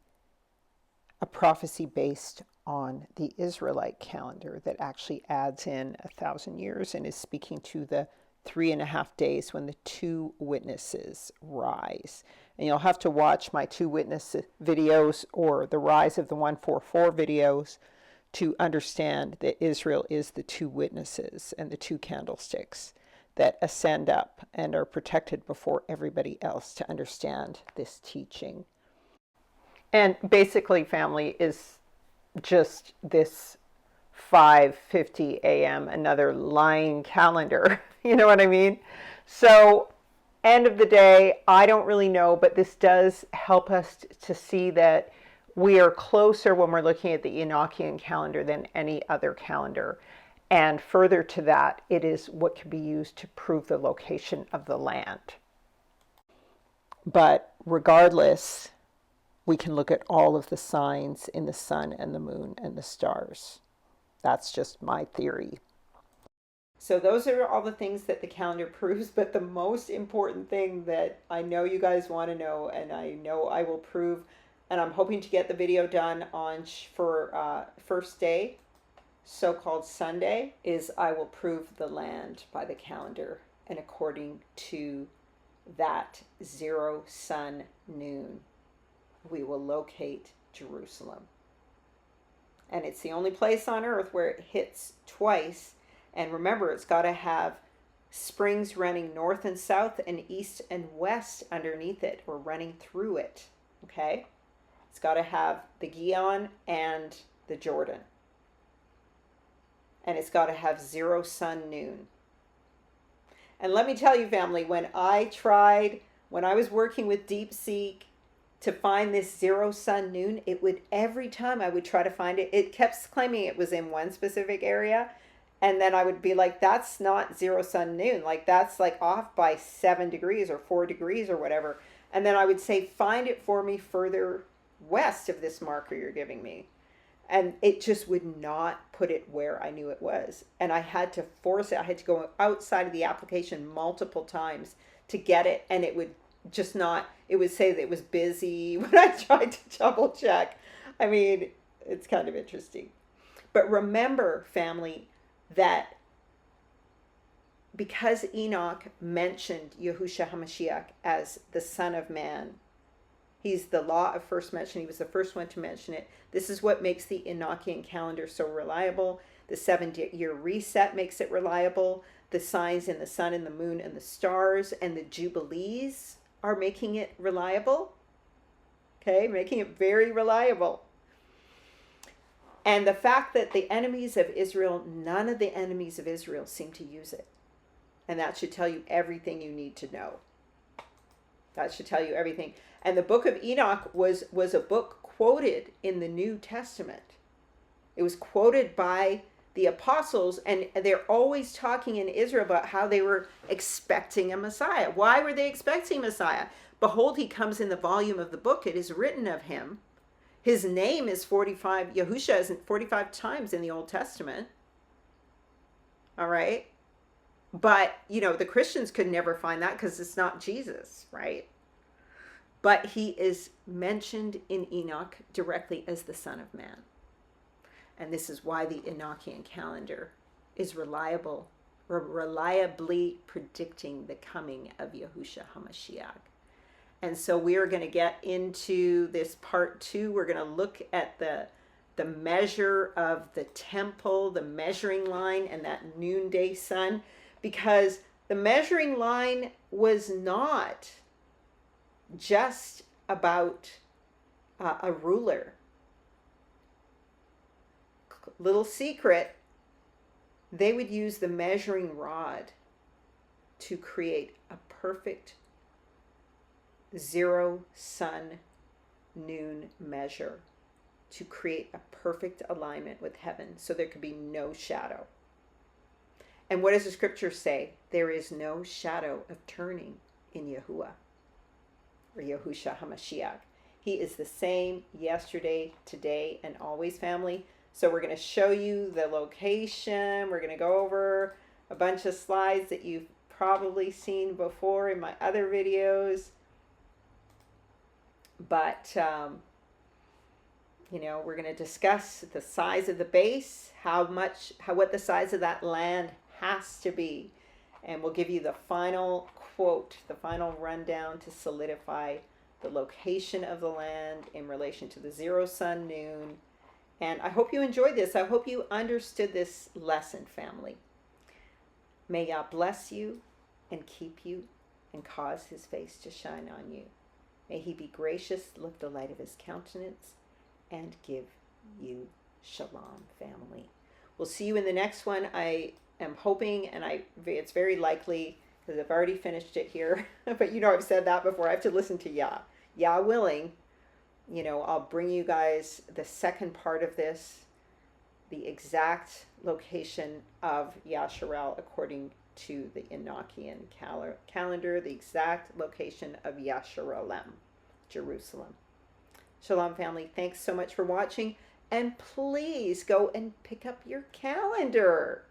a prophecy based on the Israelite calendar that actually adds in 1,000 years and is speaking to the 3.5 days when the 2 witnesses rise? And you'll have to watch my two witness videos or the rise of the 144 videos to understand that Israel is the two witnesses and the two candlesticks that ascend up and are protected before everybody else to understand this teaching. And basically, family is just this 5:50 a.m., another lying calendar. You know what I mean? So, end of the day, I don't really know, but this does help us to see that we are closer when we're looking at the Enochian calendar than any other calendar. And further to that, it is what can be used to prove the location of the land. But regardless, we can look at all of the signs in the sun and the moon and the stars. That's just my theory. So those are all the things that the calendar proves, but the most important thing that I know you guys want to know, and I know I will prove, and I'm hoping to get the video done on for first day, so-called Sunday, is I will prove the land by the calendar and according to that zero sun noon, we will locate Jerusalem. And it's the only place on earth where it hits twice. And remember, it's got to have springs running north and south and east and west underneath it, or running through it. Okay? It's got to have the Gihon and the Jordan. And it's got to have zero sun noon. And let me tell you, family, when I was working with DeepSeek to find this zero sun noon, it would, every time I would try to find it, it kept claiming it was in one specific area. And then I would be like, that's not zero sun noon. Like, that's like off by 7 degrees or 4 degrees or whatever. And then I would say, find it for me further west of this marker you're giving me. And it just would not put it where I knew it was. And I had to force it. I had to go outside of the application multiple times to get it. And it would just not, it would say that it was busy when I tried to double check. I mean, it's kind of interesting. But remember, family, that because Enoch mentioned Yahushua HaMashiach as the Son of Man, he's the law of first mention. He was the first one to mention it. This is what makes the Enochian calendar so reliable. The 7-year reset makes it reliable. The signs in the sun and the moon and the stars and the jubilees are making it reliable. Okay, making it very reliable. And the fact that the enemies of Israel, none of the enemies of Israel seem to use it. And that should tell you everything you need to know. That should tell you everything. And the book of Enoch was a book quoted in the New Testament. It was quoted by the apostles, and they're always talking in Israel about how they were expecting a Messiah. Why were they expecting Messiah? Behold, he comes in the volume of the book. It is written of him. His name is 45, Yahushua is 45 times in the Old Testament. All right. But, you know, the Christians could never find that because it's not Jesus, right? But he is mentioned in Enoch directly as the Son of Man. And this is why the Enochian calendar is reliable, or reliably predicting the coming of Yahushua HaMashiach. And so we are going to get into this part 2. We're going to look at the measure of the temple, the measuring line, and that noonday sun, because the measuring line was not just about a ruler. Little secret, they would use the measuring rod to create a perfect zero sun noon measure, to create a perfect alignment with heaven so there could be no shadow. And what does the scripture say? There is no shadow of turning in Yahuwah, or Yahushua HaMashiach. He is the same yesterday, today, and always, family. So we're going to show you the location. We're going to go over a bunch of slides that you've probably seen before in my other videos. But, you know, we're going to discuss the size of the base, what the size of that land has to be. And we'll give you the final quote, the final rundown to solidify the location of the land in relation to the zero sun noon. And I hope you enjoyed this. I hope you understood this lesson, family. May Yah bless you and keep you and cause his face to shine on you. May he be gracious, lift the light of his countenance, and give you shalom, family. We'll see you in the next one. I am hoping, and it's very likely, because I've already finished it here, but I've said that before. I have to listen to Yah. Yah willing, I'll bring you guys the second part of this, the exact location of Yasharel according to the Enochian calendar, the exact location of Yasharalem, Jerusalem. Shalom, family. Thanks so much for watching. And please go and pick up your calendar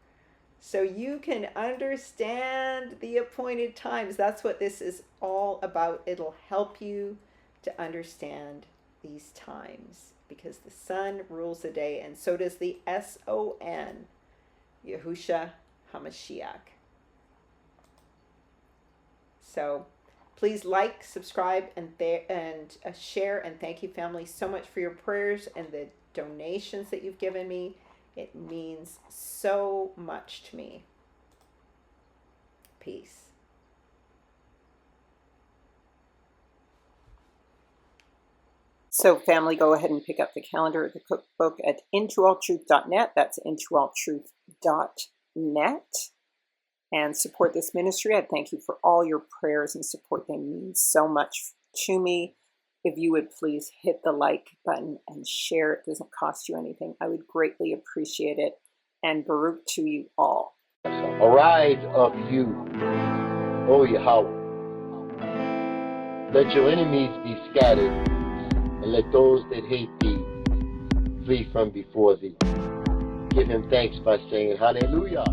so you can understand the appointed times. That's what this is all about. It'll help you to understand these times, because the sun rules the day, and so does the S-O-N, Yahusha HaMashiach. So please like, subscribe, and share, and thank you, family, so much for your prayers and the donations that you've given me. It means so much to me. Peace. So, family, go ahead and pick up the calendar of the cookbook at intoalltruth.net. That's intoalltruth.net. And support this ministry. I thank you for all your prayers and support. They mean so much to me. If you would please hit the like button and share. It doesn't cost you anything. I would greatly appreciate it. And Baruch to you all. Arise of you, O Yahweh. Let your enemies be scattered, and let those that hate thee flee from before thee. Give him thanks by saying hallelujah.